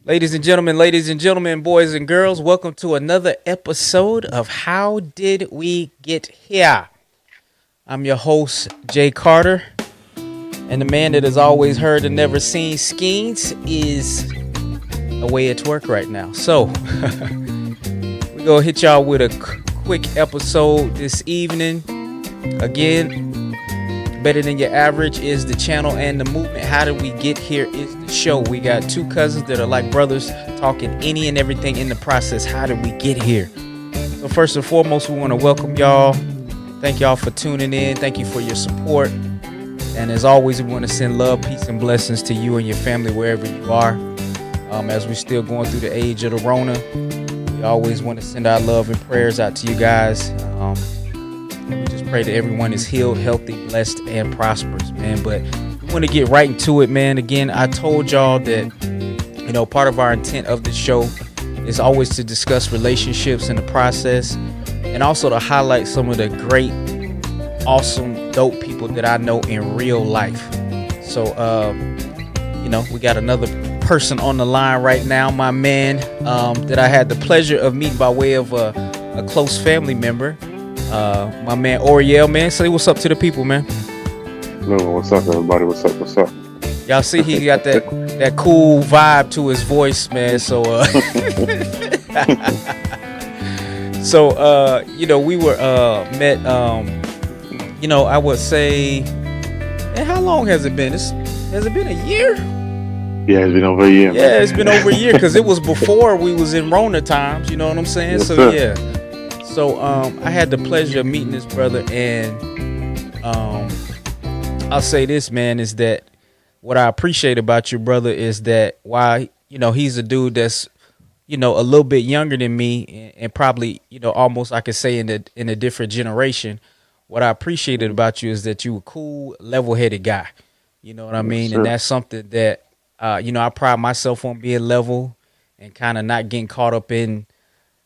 Ladies and gentlemen, boys and girls, welcome to another episode of How Did We Get Here? I'm your host, Jay Carter, and the man that has always heard and never seen Skeens is away at work right now. So, we're going to hit y'all with a quick episode this evening. Again, Better Than Your Average is the channel and the movement. How Did We Get Here is the show. We got two cousins that are like brothers, talking any and everything in the process. How did we get here? So first and foremost, we want to welcome y'all. Thank y'all for tuning in. Thank you for your support. And as always, we want to send love, peace, and blessings to you and your family wherever you are. As we're still going through the age of the Rona, we always want to send our love and prayers out to you guys. We just pray that everyone is healed, healthy, blessed, and prosperous, man. But we want to get right into it, man. Again, I told y'all that, part of our intent of this show is always to discuss relationships in the process and also to highlight some of the great, awesome, dope people that I know in real life. So, we got another person on the line right now, my man, that I had the pleasure of meeting by way of a close family member. My man Oriel, man. Say what's up to the people, man. No, what's up, everybody? What's up? Y'all see he got that cool vibe to his voice, man. So we were met I would say, and how long has it been? Has it been a year? Yeah, it's been over a year. Yeah, it's been over a year because it was before we was in Rona times, you know what I'm saying? Yes, so sir. Yeah. So I had the pleasure of meeting this brother, and I'll say this, man, is that what I appreciate about your brother is that while he's a dude that's a little bit younger than me and probably almost I could say in a different generation. What I appreciated about you is that you a cool, level-headed guy. You know what I mean? Sure. And that's something that I pride myself on, being level and kind of not getting caught up in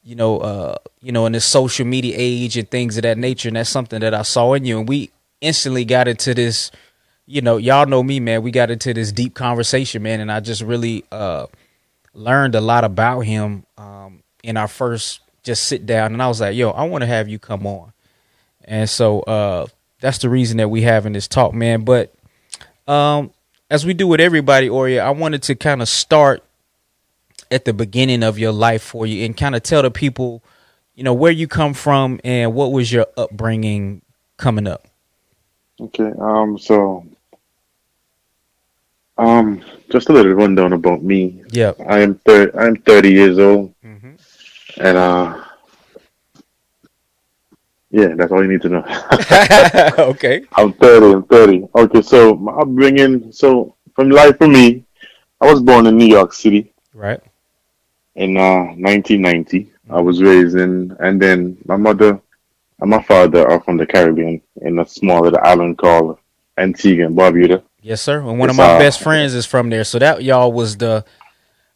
in this social media age and things of that nature. And that's something that I saw in you. And we instantly got into this, y'all know me, man. We got into this deep conversation, man. And I just really learned a lot about him in our first just sit down. And I was like, yo, I want to have you come on. And so that's the reason that we having this talk, man. But as we do with everybody, Oriel, I wanted to kind of start at the beginning of your life for you and kind of tell the people, where you come from and what was your upbringing coming up. Okay. Just a little rundown about me. Yeah. I'm 30 years old, Mm-hmm. and yeah, that's all you need to know. Okay. I'm 30. Okay, so my upbringing. So from life for me, I was born in New York City Right. in 1990. I was raised and then my mother and my father are from the Caribbean in a small little island called Antigua and Barbuda. Yes, sir. And one of It's my best friends is from there. So that y'all was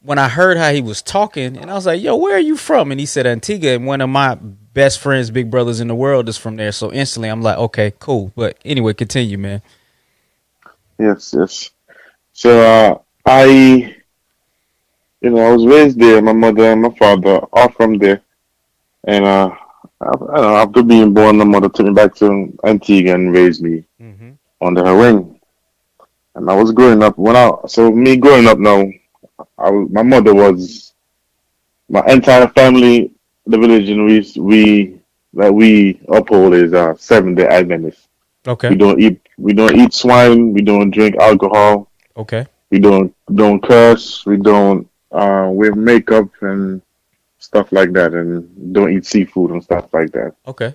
when I heard how he was talking, and I was like, yo, where are you from? And he said Antigua, and one of my best friends, big brothers in the world, is from there. So instantly I'm like, okay, cool. But anyway, continue, man. Yes. So I was raised there. My mother and my father are from there, and I don't know, after being born, my mother took me back to Antigua and raised me Mm-hmm. under her wing. And I was growing up growing up now, my mother was my entire family. The religion we uphold is 7-day Adventist. Okay. We don't eat swine. We don't drink alcohol. Okay. We don't curse. We don't wear makeup and stuff like that, and don't eat seafood and stuff like that. Okay.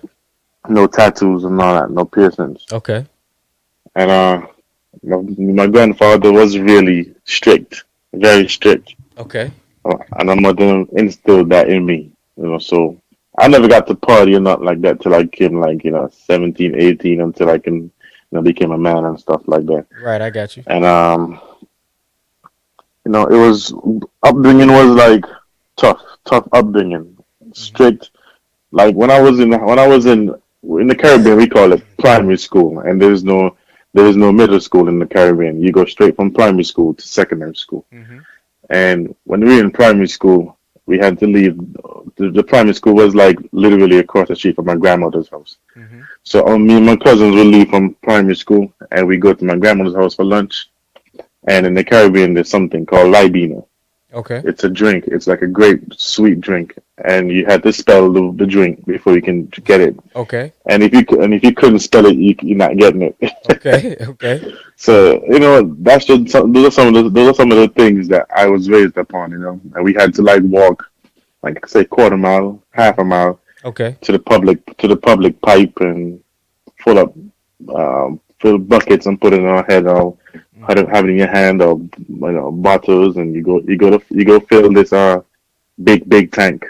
No tattoos and all that. No piercings. Okay. And my grandfather was really strict, very strict. Okay. And my mother instilled that in me. So I never got to party or nothing like that till I came 17, 18, until I can became a man and stuff like that. Right, I got you. And it was upbringing was like tough upbringing, strict. Like when I was in the Caribbean, we call it primary school, and there is no middle school in the Caribbean. You go straight from primary school to secondary school. Mm-hmm. And when we were in primary school, we had to leave. The primary school was like literally across the street from my grandmother's house. Mm-hmm. So me and my cousins would leave from primary school and we go to my grandmother's house for lunch. And in the Caribbean, there's something called Libina. Okay. It's a drink. It's like a great sweet drink, and you had to spell the drink before you can get it. Okay. And if you couldn't spell it, you're not getting it. Okay. Okay. So that's just those are some of the things that I was raised upon. And we had to like walk, like say quarter mile, half a mile Okay. to the public pipe and full up fill buckets and put it on our head or have it in your hand or bottles and you go fill this big tank,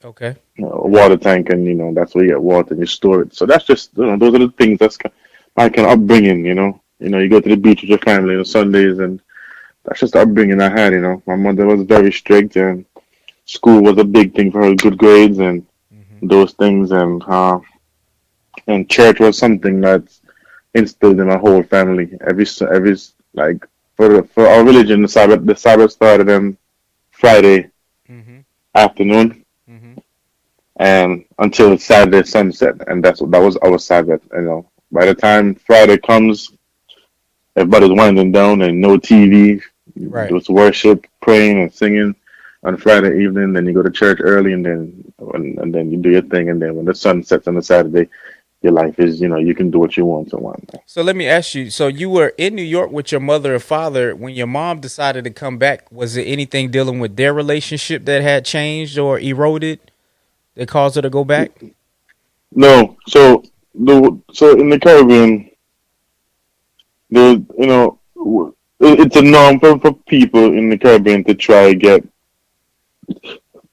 Okay. water tank, and that's where you get water and you store it. So that's just those are the things my kind of upbringing. You go to the beach with your family on Sundays, and that's just the upbringing I had. My mother was very strict, and school was a big thing for her, good grades and Mm-hmm. those things, and church was something that's instilled in my whole family. Every like for our religion, the Sabbath started on Friday Mm-hmm. afternoon Mm-hmm. and until Saturday sunset, and that was our Sabbath. By the time Friday comes, everybody's winding down and no TV, Right. just worship, praying and singing on Friday evening. Then you go to church early, and then you do your thing, and then when the sun sets on a Saturday, your life is you can do what you want and whatnot. So let me ask you. So you were in New York with your mother and father when your mom decided to come back. Was it anything dealing with their relationship that had changed or eroded that caused her to go back? No, so in the Caribbean, there it's a norm for people in the Caribbean to try to get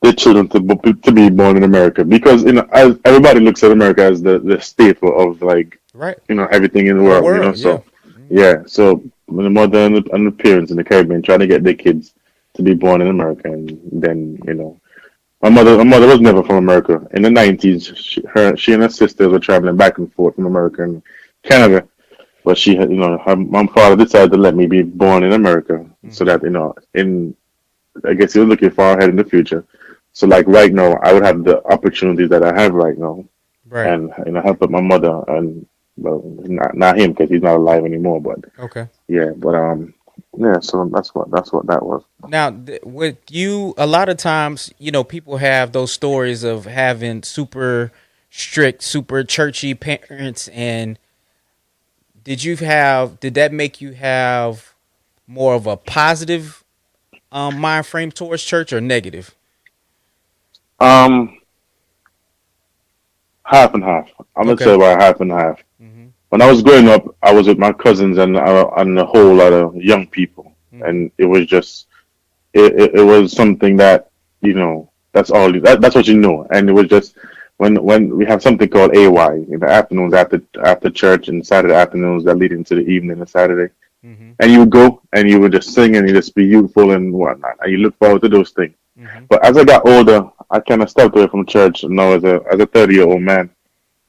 their children to be born in America because as everybody looks at America as the staple of like Right. everything in the The world. world. Yeah. So yeah, so when the mother and the parents in the Caribbean trying to get their kids to be born in America, and then my mother was never from America. In the 90s, she and her sisters were traveling back and forth from America and Canada. But she had, my father decided to let me be born in America so Mm-hmm. that, I guess he was looking far ahead in the future. So like right now, I would have the opportunities that I have right now Right. and, help out my mother and, well, not him because he's not alive anymore. But Okay. yeah, yeah, so that's what that was. Now, with you, a lot of times, people have those stories of having super strict, super churchy parents. And did that make you have more of a positive mind frame towards church or negative? Um, Half and half. I'm gonna say Okay. about half and half. Mm-hmm. When I was growing up, I was with my cousins and a whole lot of young people, Mm-hmm. and it was just it was something that that's all that's what you know, and it was just when we have something called AY in the afternoons after church and Saturday afternoons that lead into the evening of Saturday, Mm-hmm. and you would go and you would just sing and you just be youthful and whatnot, and you look forward to those things. Mm-hmm. But as I got older, I kind of stepped away from church. Now as a 30-year-old man,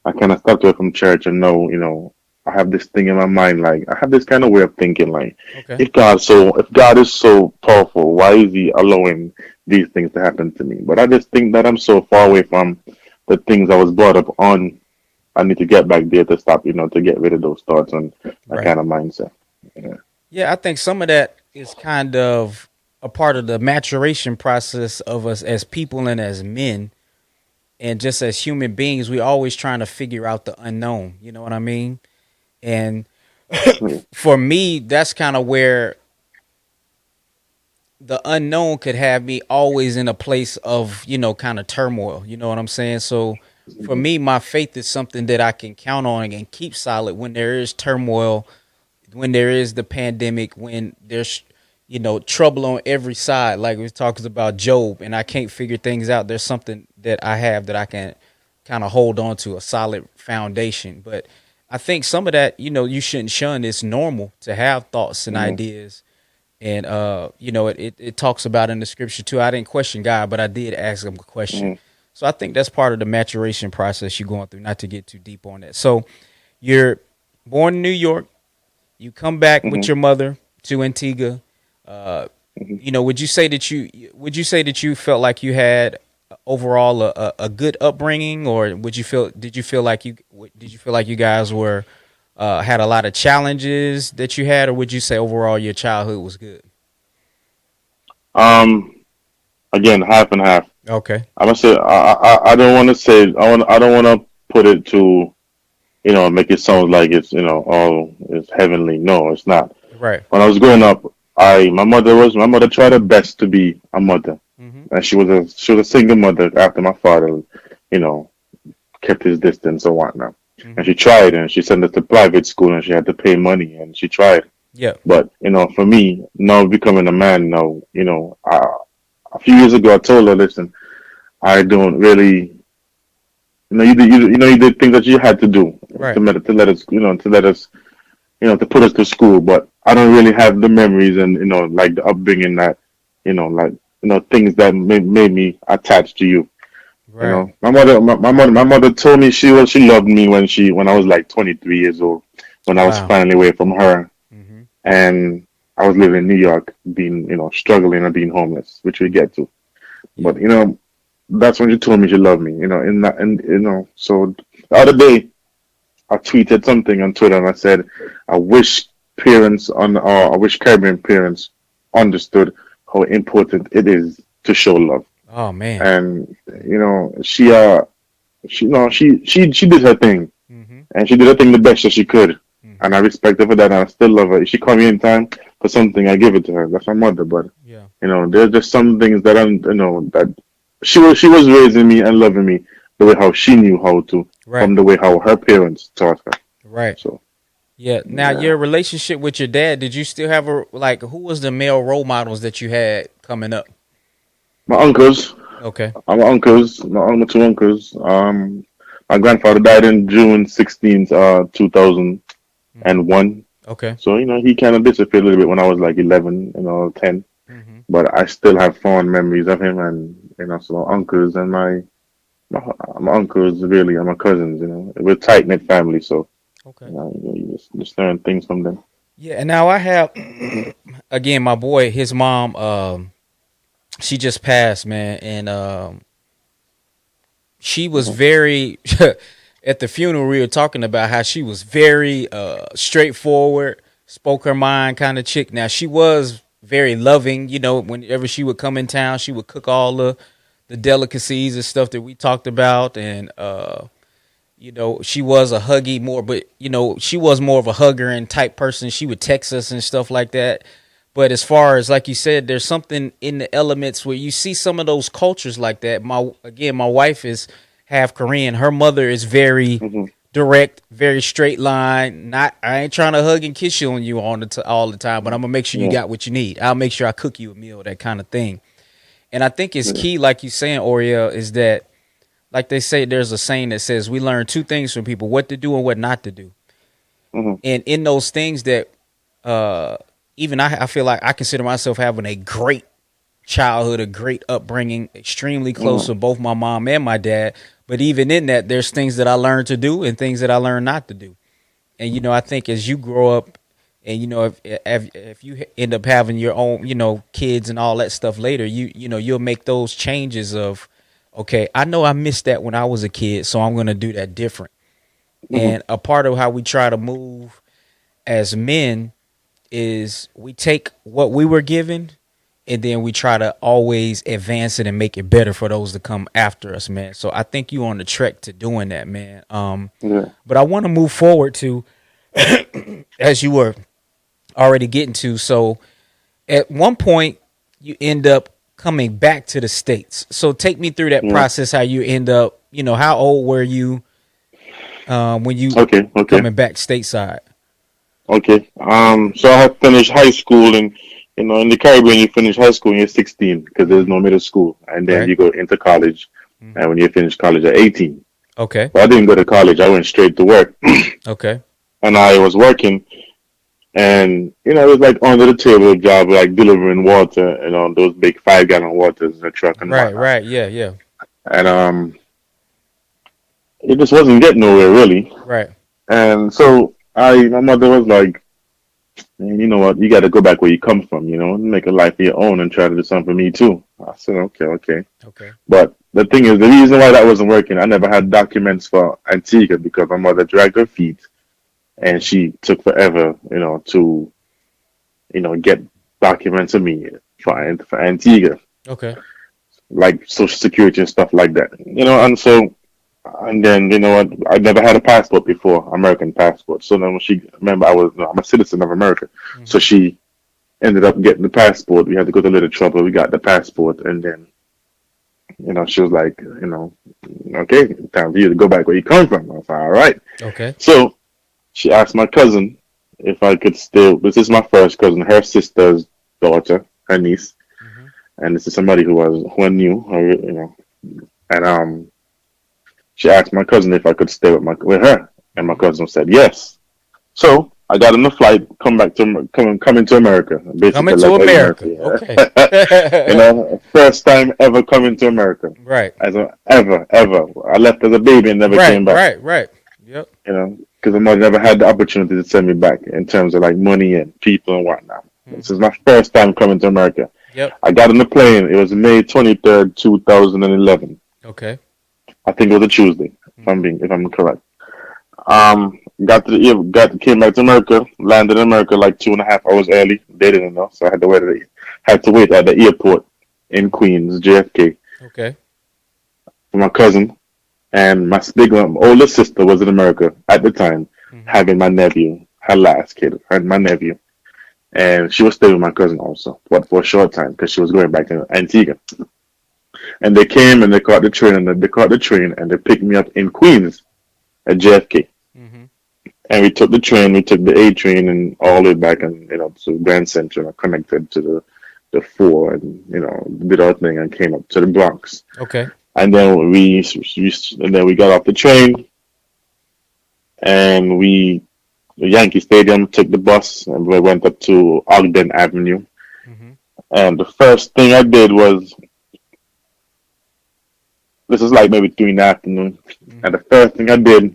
I kind of stepped away from church and know, I have this thing in my mind, like I have this kind of way of thinking, like Okay. if God is so powerful, why is He allowing these things to happen to me? But I just think that I'm so far away from the things I was brought up on. I need to get back there to stop, to get rid of those thoughts and that Right. kind of mindset. Yeah. Yeah, I think some of that is kind of a part of the maturation process of us as people and as men and just as human beings. We always trying to figure out the unknown. You know what I mean? And for me, that's kind of where the unknown could have me always in a place of, kind of turmoil. You know what I'm saying? So for Mhm. me, my faith is something that I can count on and keep solid when there is turmoil, when there is the pandemic, when there's, trouble on every side. Like we talked about Job, and I can't figure things out. There's something that I have that I can kind of hold on to, a solid foundation. But I think some of that, you shouldn't shun. It's normal to have thoughts and Mhm. ideas. And it talks about in the scripture too. I didn't question God, but I did ask him a question. Mhm. So I think that's part of the maturation process you're going through, not to get too deep on that. So you're born in New York, you come back with Mhm. your mother to Antigua. Mhm. would you say that you felt like you had overall a good upbringing, or did you feel like you guys were had a lot of challenges that you had, or would you say overall your childhood was good? Um, Again, half and half. Okay. I'm gonna say I don't want to say I don't want to put it to make it sound like it's all it's heavenly. No, it's not. Right. When I was growing up, my mother tried her best to be a mother, Hmm. and she was a single mother after my father, you know, kept his distance or whatnot. And Hmm. she tried, and she sent us to private school, and she had to pay money, and she tried. Yeah. But for me, now becoming a man now, a few years ago, I told her, listen, I don't really, you did things that you had to do Right. to let us, to put us to school, but I don't really have the memories and like the upbringing that, like things that made me attached to you. Right. My mother told me she loved me when I was like 23 years old, when I was Wow. finally away from her, Hmm. and I was living in New York, being struggling and being homeless, which we get to. Yeah. But that's when she told me she loved me. In that, and so the other day I tweeted something on Twitter and I said, I wish I wish Caribbean parents understood how important it is to show love. Oh man. And she did her thing, Hmm. and she did her thing the best that she could, and Hmm. I respect her for that, and I still love her. If she call me in time for something, I give it to her. That's my mother, but Yeah. there's just some things that that she was raising me and loving me the way how she knew how to, Right. from the way how her parents taught her. Right. So Yeah. Now, yeah, your relationship with your dad, did you still have who was the male role models that you had coming up? my uncles, Okay. my two uncles. My grandfather died in June 16th, 2001. Hmm. Okay. So he kind of disappeared a little bit when I was like 11, 10. Hmm. But I still have fond memories of him, and so my uncles and my, my uncles really and my cousins. We're tight knit family, so Okay. you just learn things from them. Yeah. And now I have again my boy, his mom. She just passed, man, and she was Hmm. very. At the funeral, we were talking about how she was very straightforward, spoke her mind kind of chick. Now she was very loving. Whenever she would come in town, she would cook all the delicacies and stuff that we talked about, and she was a huggy more, but she was more of a hugger and type person. She would text us and stuff like that. But as far as like you said, there's something in the elements where you see some of those cultures like that. My wife is half Korean. Her mother is very Hmm. direct, very straight line. Not I ain't trying to hug and kiss you on you all the time, but I'm gonna make sure you Yeah, got what you need. I'll make sure I cook you a meal, that kind of thing. And I think it's yeah. key, like you saying, Oriel, is that like they say, there's a saying that says we learn two things from people: what to do and what not to do. Hmm. And in those things that, uh, even I feel like I consider myself having a great childhood, a great upbringing, extremely close Hmm. to both my mom and my dad. But even in that, there's things that I learned to do and things that I learned not to do. And I think as you grow up, and if you end up having your own kids and all that stuff later, you'll make those changes of, okay, I know I missed that when I was a kid, so I'm gonna do that different. Hmm. And a part of how we try to move as men is we take what we were given and then we try to always advance it and make it better for those to come after us, man. So I think you on the trek to doing that, man. Yeah. But I want to move forward to as you were already getting to. So at one point you end up coming back to the States. So take me through that Yeah. process, how you end up, how old were you when you Okay. Okay. coming back stateside? Okay. So I have finished high school, and in the Caribbean, you finish high school when you're 16 because there's Hmm. no middle school, and then Right. you go into college, and Hmm. when you finish college at 18. Okay. But I didn't go to college. I went straight to work, Okay. and I was working, and it was like under the table job, like delivering water, those big 5 gallon waters in a truck and Right. whatnot. Right. Yeah. Yeah. And it just wasn't getting nowhere really. Right. And so my mother was like, and you know what? You got to go back where you come from, and make a life of your own and try to do something for me too. I said, okay, okay. Okay. But the thing is, the reason why that wasn't working, I never had documents for Antigua because my mother dragged her feet and she took forever, to, get documents of me for Antigua, Okay. like Social Security and stuff like that, and so. And then you know what? I never had a passport before, American passport. So then when she remember I'm a citizen of America. So Hmm. she ended up getting the passport. We had to go to a little trouble. We got the passport, and then she was like, okay, time for you to go back where you come from. I was like, all right. Okay. So she asked my cousin if I could stay. This is my first cousin, her sister's daughter, her niece, Hmm. and this is somebody who I knew, and she asked my cousin if I could stay with her, and my Hmm. cousin said yes. So I got on the flight, coming to America. Coming Basically, to like Eddie Murphy. America. Okay. First time ever coming to America, Right. ever. I left as a baby and never Right. came back. Right. Right. Yep. Because my mother never had the opportunity to send me back in terms of like money and people and whatnot. This is Hmm. my first time coming to America. Yep. I got on the plane. It was May 23rd, 2011. Okay. I think it was a Tuesday, Hmm. if I'm correct. Came back to America, landed in America like 2.5 hours early. They didn't know, so I had to wait at the airport in Queens, JFK, Okay. for my cousin and my older sister was in America at the time, Hmm. having my nephew, her last kid, my nephew, and she was staying with my cousin also, but for a short time because she was going back to Antigua. And they came and they caught the train and they picked me up in Queens at JFK. Hmm. And we took the train, we took the A train and all the way back and to Grand Central and connected to the four and did our thing and came up to the Bronx. Okay. And then we got off the train and we Yankee Stadium took the bus and we went up to Ogden Avenue. Hmm. And the first thing I did was this is like maybe 3 in the afternoon. And Hmm. the first thing I did,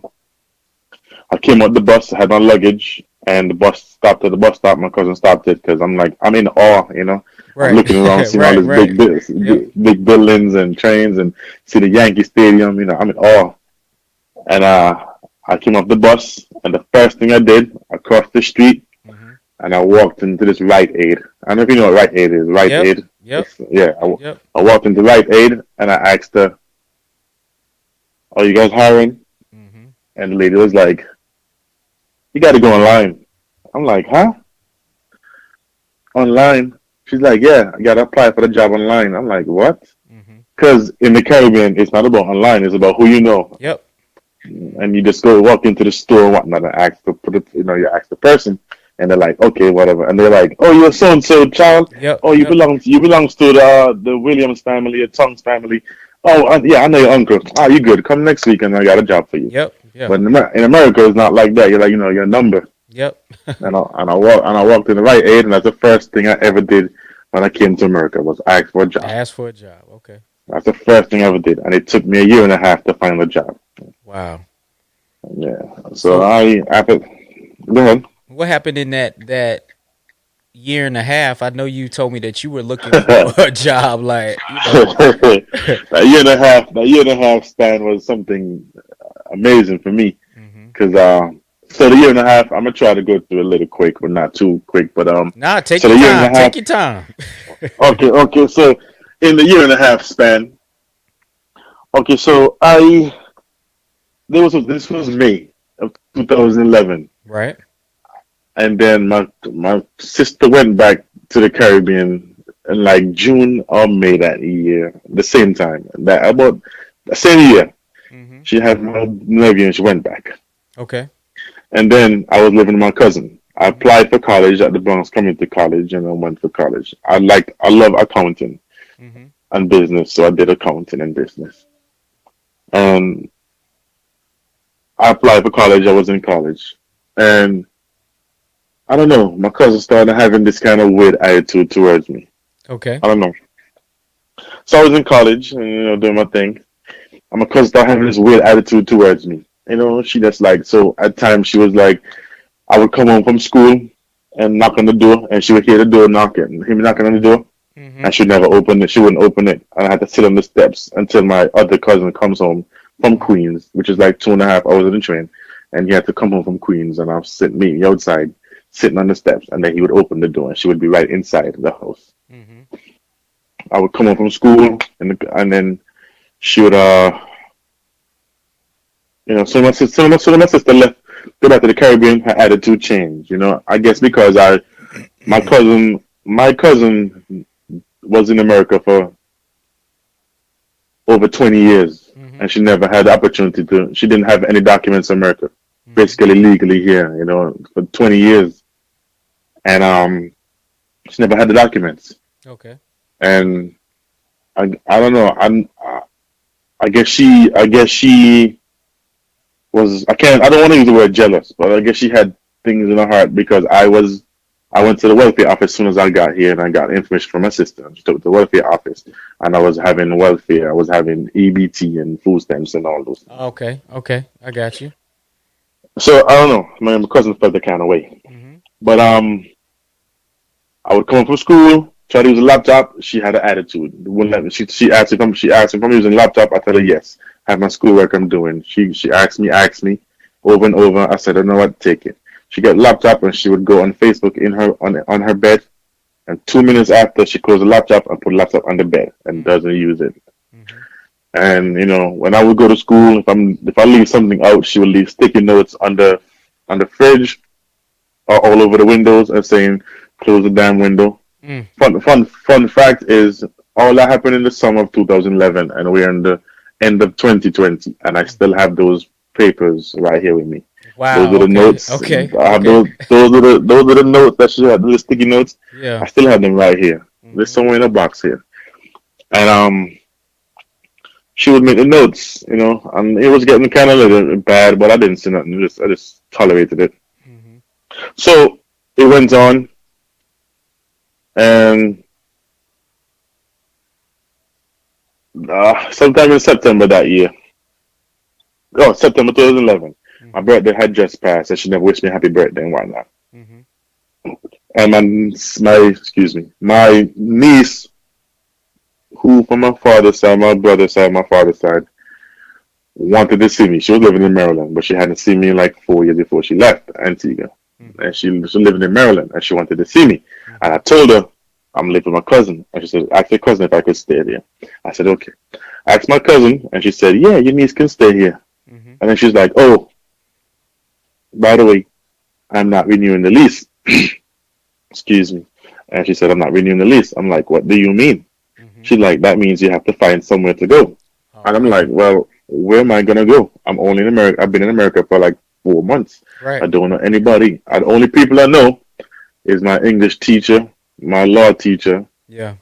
I came out the bus, I had my luggage, and the bus stopped at the bus stop. My cousin stopped it because I'm in awe. I'm Right. looking around, seeing all Right. these Right. Yep. big buildings and trains, and see the Yankee Stadium. I'm in awe. And I came off the bus, and the first thing I did, I crossed the street, Hmm. and I walked into this Rite Aid. I don't know if you know what Rite Aid is. Rite Yep. Aid. Yep. Yeah, Yep. I walked into Rite Aid, and I asked her, "Are you guys hiring?" Hmm. And the lady was like, "You got to go online." I'm like, "Huh? Online?" She's like, "Yeah, I got to apply for the job online." I'm like, "What?" Hmm. Because in the Caribbean, it's not about online; it's about who you know. Yep. And you just go walk into the store and whatnot and ask to put it, you ask the person, and they're like, "Okay, whatever," and they're like, "Oh, you're so and so child. Yep. Oh, Yep. you belongs to the Williams family, the Tongues family. Oh, yeah, I know your uncle. Oh, you good? Come next week, and I got a job for you." Yep. Yep. But in America, it's not like that. You're like, your number. Yep. And I walked in the Rite Aid, and that's the first thing I ever did when I came to America was ask for a job. Ask for a job. Okay. That's the first thing I ever did, and it took me a year and a half to find a job. Wow. Yeah. So So after go ahead. what happened in that year and a half? I know you told me that you were looking for a job, like That year and a half span was something amazing for me Hmm. because so the year and a half I'm gonna try to go through a little quick, but not too quick. But Nah, take so your the year and a time. half. Take your time. Okay. So in the year and a half span, okay. So this was May of 2011, Right. and then my sister went back to the Caribbean in like June or May that year, the same time. That about the same year. Hmm. She had my nephew and she went back. Okay. And then I was living with my cousin. I Hmm. applied for college at the Bronx Community College and I went for college. I love accounting Hmm. and business, so I did accounting and business. And I applied for college. I was in college, and I don't know. My cousin started having this kind of weird attitude towards me. Okay. I don't know. So I was in college and doing my thing. And my cousin started having this weird attitude towards me. She just like so. At times she was like, I would come home from school and knock on the door, and she would hear the door knocking, him knocking on the door, Mm-hmm. and she'd never open it. She wouldn't open it, and I had to sit on the steps until my other cousin comes home from Queens, which is like 2.5 hours on the train, and he had to come home from Queens, and I was sitting me outside, sitting on the steps, and then he would open the door, and she would be right inside the house. Mm-hmm. I would come home from school, and then she would so my sister left, go back to the Caribbean. Her attitude changed. I guess because my cousin was in America for over 20 years, Mm-hmm. and she never had the opportunity to. She didn't have any documents in America, Mm-hmm. basically legally here. For 20 years, and she never had the documents. Okay. And I don't know. I guess she was I don't want to use the word jealous, but I guess she had things in her heart because I went to the welfare office as soon as I got here and I got information from my sister. She took it to the welfare office and I was having welfare, I was having EBT and food stamps and all those things. Okay. Okay. I got you. So I don't know. My cousin felt the kind of way. Mm-hmm. But I would come home from school, try to use a laptop. She had an attitude. Wouldn't let me. She asked if I'm using a laptop. I tell her yes. I have my schoolwork I'm doing. She asked me over and over. I said, I know what, take it. She got a laptop and she would go on Facebook on her bed. And 2 minutes after, she closed the laptop and put the laptop on the bed and Mm-hmm. doesn't use it. Mm-hmm. And when I would go to school, if I leave something out, she would leave sticky notes on the fridge or all over the windows and saying, "Close the damn window." Mm. Fun fact is, all that happened in the summer of 2011, and we're in the end of 2020, and I still have those papers right here with me. Those Wow. are the Okay. notes. Okay. I have Okay. those are the notes that she had, the sticky notes. Yeah. I still have them right here. They're Mm-hmm. somewhere in a box here. And she would make the notes, and it was getting kind of a little bad, but I didn't say nothing. I just tolerated it. Mm-hmm. So it went on, and sometime in September that year, oh, September 2011, my Mm-hmm. birthday had just passed, and she never wished me happy birthday and whatnot. Mm-hmm. And my niece, who from my father's side, my brother's side, my father's side, wanted to see me. She was living in Maryland, but she hadn't seen me in like 4 years before she left Antigua. Mm-hmm. And she was living in Maryland, and she wanted to see me. And Mm-hmm. I told her I'm living with my cousin, and she said, "Ask your cousin if I could stay there." I said, "Okay." I asked my cousin, and she said, "Yeah, your niece can stay here." Mm-hmm. And then she's like, "Oh, by the way, I'm not renewing the lease." Excuse me. And she said, "I'm not renewing the lease." I'm like, "What do you mean?" Mm-hmm. She's like, "That means you have to find somewhere to go." Oh And I'm man. like, "Well, where am I gonna go? I'm only in America. I've been in America for like 4 months. I Right. don't know anybody. The only people I know is my English teacher, my law teacher, Yeah.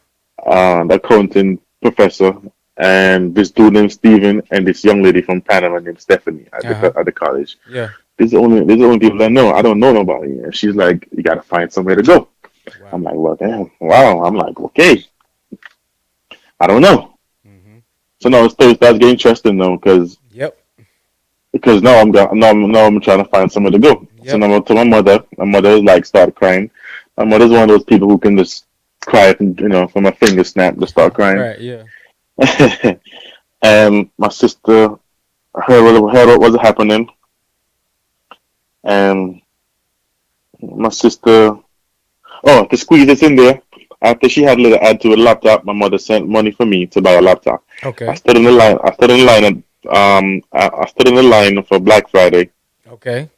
the accounting professor, and this dude named Steven, and this young lady from Panama named Stephanie at Uh huh. the college. Yeah. These are the only people I know. I don't know nobody." And she's like, "You gotta find somewhere to go." I'm Wow. like, "Well, damn, wow." I'm like, "Okay, I don't know." Mm-hmm. So now it starts getting interesting though, Yep. because now I'm trying to find somewhere to go. So Yep. now to my mother. My mother is like start crying. My mother's one of those people who can just cry and from a finger snap to start crying. Right. Yeah. And my sister heard what was happening, and my sister, oh, to squeeze this in there. After she had a little add to a laptop, my mother sent money for me to buy a laptop. I Okay. stood in the line. I stood in the line. I stood in the line for Black Friday Okay.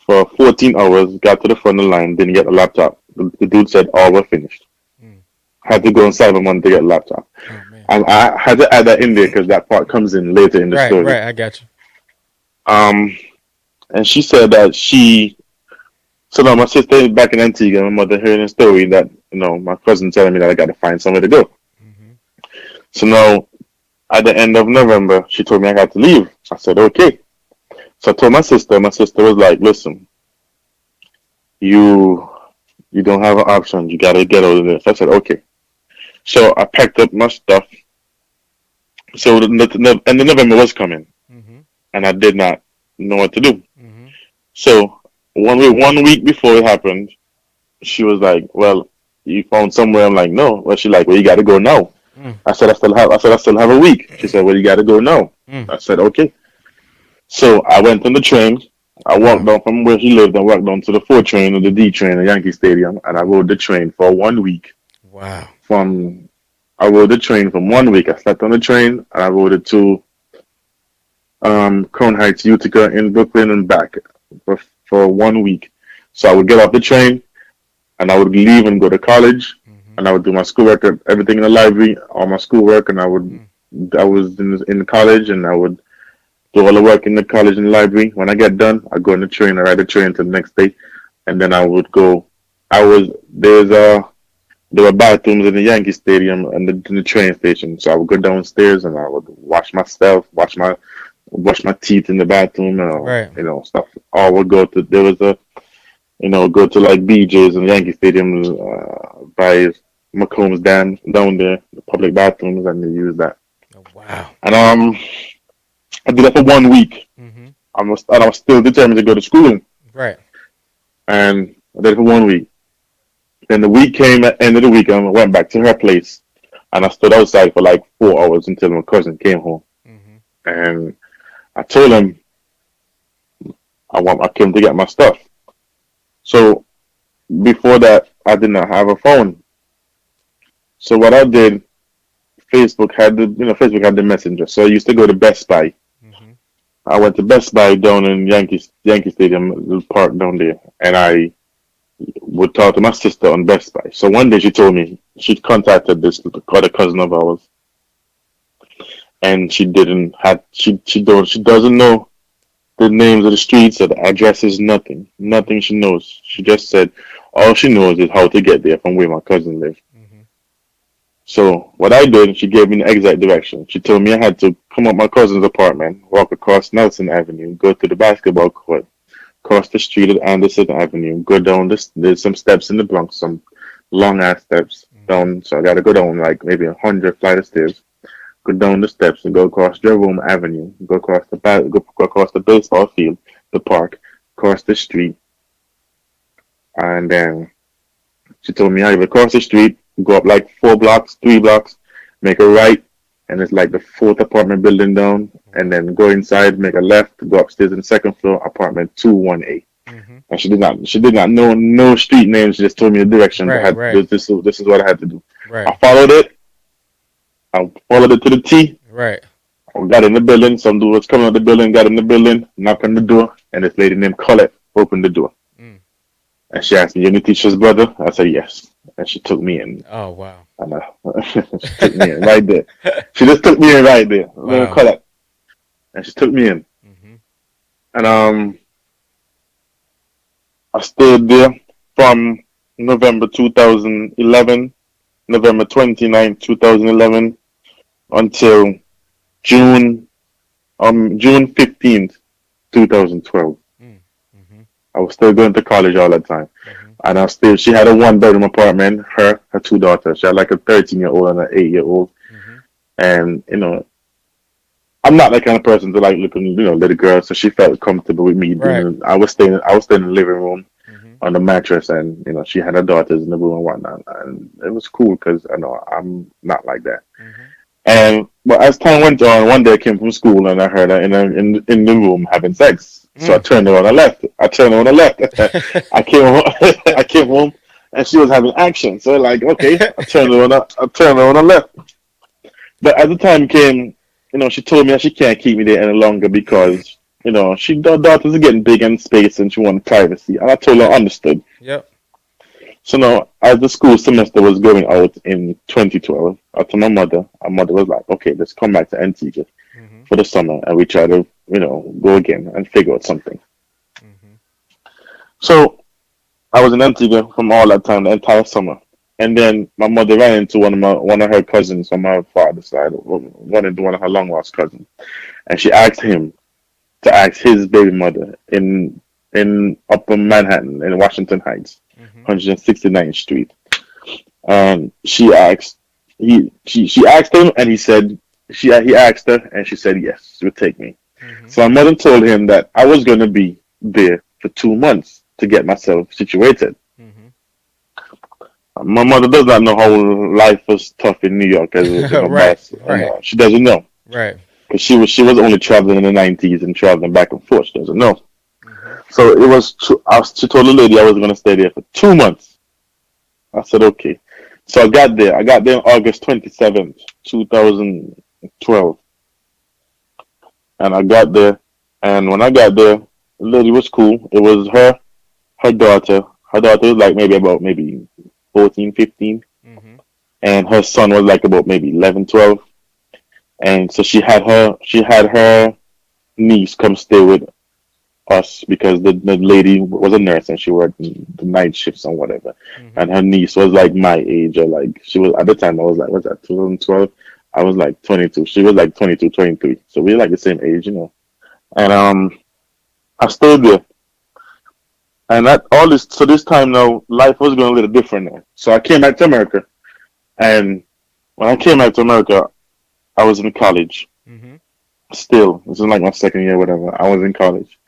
for 14 hours. Got to the front of the line. Didn't get a laptop. The dude said all were finished. Mm. Had to go and Cyber Money to get a laptop. Oh man. And I had to add that in there because that part comes in later in the Right. story. Right. I got you. Um, and she said that she. So now my sister is back in Antigua. My mother hearing the story that my cousin telling me that I got to find somewhere to go. Mm-hmm. So now at the end of November, she told me I had to leave. I said okay. So I told my sister. My sister was like, "Listen, you don't have an option. You got to get out of this." I said okay. So I packed up my stuff. So the end of November was coming, Mm-hmm. and I did not know what to do. Mm-hmm. So one week before it happened, she was like, "Well, you found somewhere." I'm like, "No." Well, she like, "Well, you got to go now." Mm. I said, "I still have a week." She said, "Well, you got to go now." Mm. I said, "Okay." So I went on the train. I walked Wow. down from where she lived and walked down to the 4 train or the D train at Yankee Stadium, and I rode the train for 1 week. Wow. From I rode the train from 1 week. I slept on the train and I rode it to Crown Heights, Utica, in Brooklyn and back for 1 week. So I would get off the train and I would leave and go to college, Mm-hmm. and I would do my schoolwork, everything in the library, all my schoolwork, and Mm. I was in college, and I would do all the work in the college and the library. When I get done, I go on the train, I ride the train to the next day, and then I would go. I was there were bathrooms in the Yankee Stadium and in the train station, so I would go downstairs and I would wash myself, wash my teeth in the bathroom, Right. stuff. Or I would go to there was a go to like BJ's and Yankee Stadium, by McComb's Dam down there, the public bathrooms, and they use that. Oh, wow. And I did that for 1 week. Mm-hmm. I was still determined to go to school, Right. and I did it for 1 week. Then the week came at the end of the week, and I went back to her place, and I stood outside for like 4 hours until my cousin came home, Mm-hmm. and I told him I came to get my stuff. So before that, I did not have a phone. So what I did, Facebook had the messenger. So I used to go to Best Buy. Mm-hmm. I went to Best Buy down in Yankee Stadium, the park down there, and I would talk to my sister on Best Buy. So one day she told me she'd contacted this other cousin of ours, and she doesn't know the names of the streets or the addresses, nothing she knows. She just said all she knows is how to get there from where my cousin lives. Mm-hmm. So what I did, she gave me the exact direction. She told me I had to come up my cousin's apartment, walk across Nelson Avenue, go to the basketball court, cross the street at Anderson Avenue, go down this. There's some steps in the Bronx, some long ass steps Mm-hmm. down. So I got to go down like maybe 100 flight of stairs, go down the steps and go across Jerome Avenue, go across the baseball field, the park, cross the street, and then she told me I would cross the street, go up like 4 blocks, 3 blocks, make a right, and it's like the fourth apartment building down, and then go inside, make a left, go upstairs in the second floor, apartment 218. Mm-hmm. And she did not know no street names. She just told me the directions. Right. Right. This is what I had to do. Right. I followed it. I followed it to the T. Right. I got in the building. Some dude was coming out the building. Got in the building. Knocked on the door, and this lady named Colette opened the door. Mm. And she asked me, "You the teacher's brother?" I said, "Yes." And she took me in. Oh, wow. And she took me in right there. She just took me in right there. Wow. Colette. And she took me in. Mm-hmm. And I stayed there from November 2011, November 29th, 2011, until June June 15th, 2012. Mm-hmm. I was still going to college all that time. Mm-hmm. And she had a 1 bedroom apartment, her 2 daughters. She had like a 13-year-old and an 8-year-old. Mm-hmm. And, I'm not that kind of person to like looking, little girls. So she felt comfortable with me. Right. I was staying in the living room Mm-hmm. on the mattress, and she had her daughters in the room and whatnot. And it was cool because I know I'm not like that. Mm-hmm. But as time went on, one day I came from school and I heard her in the room having sex. So I turned around and left. I came home. I came home and she was having action. So like, okay, I turned around and left. But as the time came, she told me that she can't keep me there any longer because her daughters are getting big in space and she wanted privacy. And I told her I understood. Yep. So now, as the school semester was going out in 2012, I told my mother was like, okay, let's come back to Antigua Mm-hmm. for the summer and we try to, go again and figure out something. Mm-hmm. So I was in Antigua from all that time, the entire summer. And then my mother ran into one of her cousins from my father's side, one of her long lost cousins. And she asked him to ask his baby mother in Upper Manhattan, in Washington Heights, Mm-hmm. 169th Street. And she asked him, and he asked her, and she said yes, she would take me. Mm-hmm. So my mother told him that I was going to be there for 2 months to get myself situated. Mm-hmm. My mother does not know how life was tough in New York as a Right, boss. right, She doesn't know right. because she was only traveling in the 90s and traveling back and forth. She doesn't know. Mm-hmm. So it was. She told the lady I was going to stay there for 2 months. I said okay. So I got there. I got there on August 27th, 2012, and I got there. And when I got there, the lady was cool. It was her daughter. Her daughter was like maybe 14, 15, Mm-hmm. and her son was like about maybe 11, 12. And so she had her niece come stay with us because the lady was a nurse and she worked the night shifts and whatever. Mm-hmm. And her niece was like my age, or like she was at the time. I was like, what's that, 2012? I was like 22. She was like 22, 23. So we were like the same age. And I stayed there. And that all this so this time now, life was going a little different now. So I came back to America, and when I came back to America, I was in college. Mm-hmm. Still, this is like my second year, whatever. I was in college,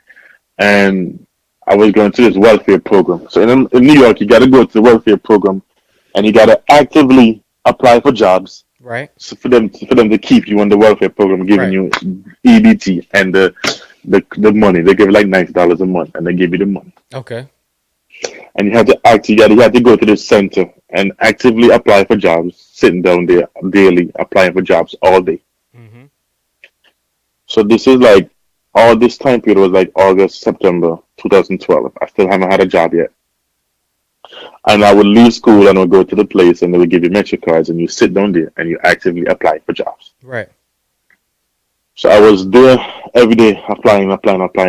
and I was going to this welfare program. So in New York, you got to go to the welfare program, and you got to actively apply for jobs. Right, So for them to keep you on the welfare program, giving right. you EBT and the money. They give you like $90 a month, and they give you the money. Okay. And you have to act. You have to go to the center and actively apply for jobs, sitting down there daily applying for jobs all day. Mm-hmm. So this is like all this time period was like August, September 2012. I still haven't had a job yet. And I would leave school and I would go to the place and they would give you metro cards and you sit down there and you actively apply for jobs. Right. So I was there every day applying,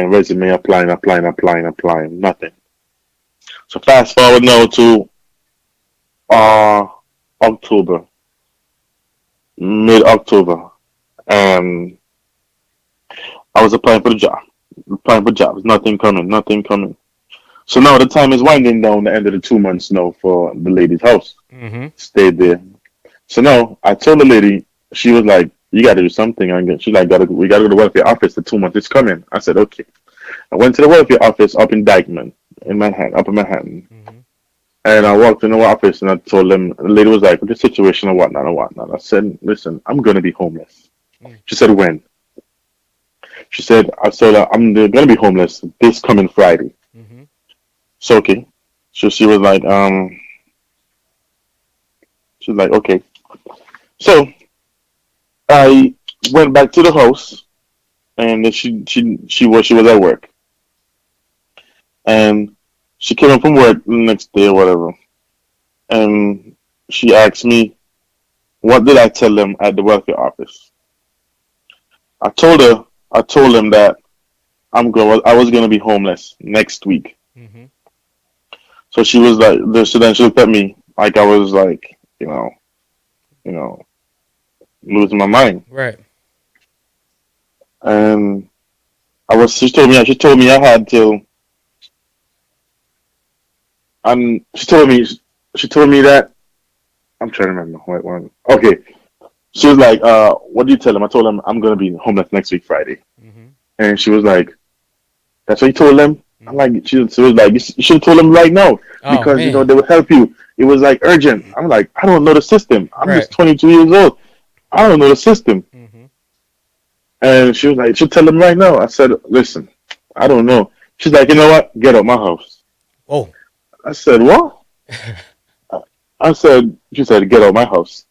resume, applying, nothing. So fast forward now to uh October, mid October. Um I was applying for jobs, nothing coming. So now the time is winding down the end of the 2 months now for the lady's house. Mm-hmm. Stayed there. So now I told the lady, she was like, you gotta do something. She's like, we gotta go to the welfare office, the 2 months is coming. I said, okay. I went to the welfare office up in Dykeman, up in Manhattan. Mm-hmm. And I walked in the office and I told them, the lady was like, the situation and whatnot and whatnot. I said, listen, I'm gonna be homeless. Mm. She said, when? She said, I told her, I'm gonna be homeless this coming Friday. Mm-hmm. So okay. So she was like, okay. So I went back to the house and she was at work. And she came home from work the next day or whatever. And she asked me, what did I tell them at the welfare office? I told her, I told them that I was gonna be homeless next week. Mm-hmm. So she was like, so then she looked at me like I was like, you know, losing my mind. Right. And she told me I had till, she told me that, I'm trying to remember. Wait, one. Okay. She was like, what do you tell him? I told him I'm gonna be homeless next week Friday. Mm-hmm. And she was like, that's what you told them? I'm Mm-hmm. like, she was like, you should have told them right now Oh because man. they would help you. It was like urgent. I'm like, I don't know the system. I'm Right. just 22 years old. I don't know the system. Mm-hmm. And she was like, you should tell them right now. I said, listen, I don't know. She's like, you know what? Get out my house. Oh. I said, what? She said, get out my house.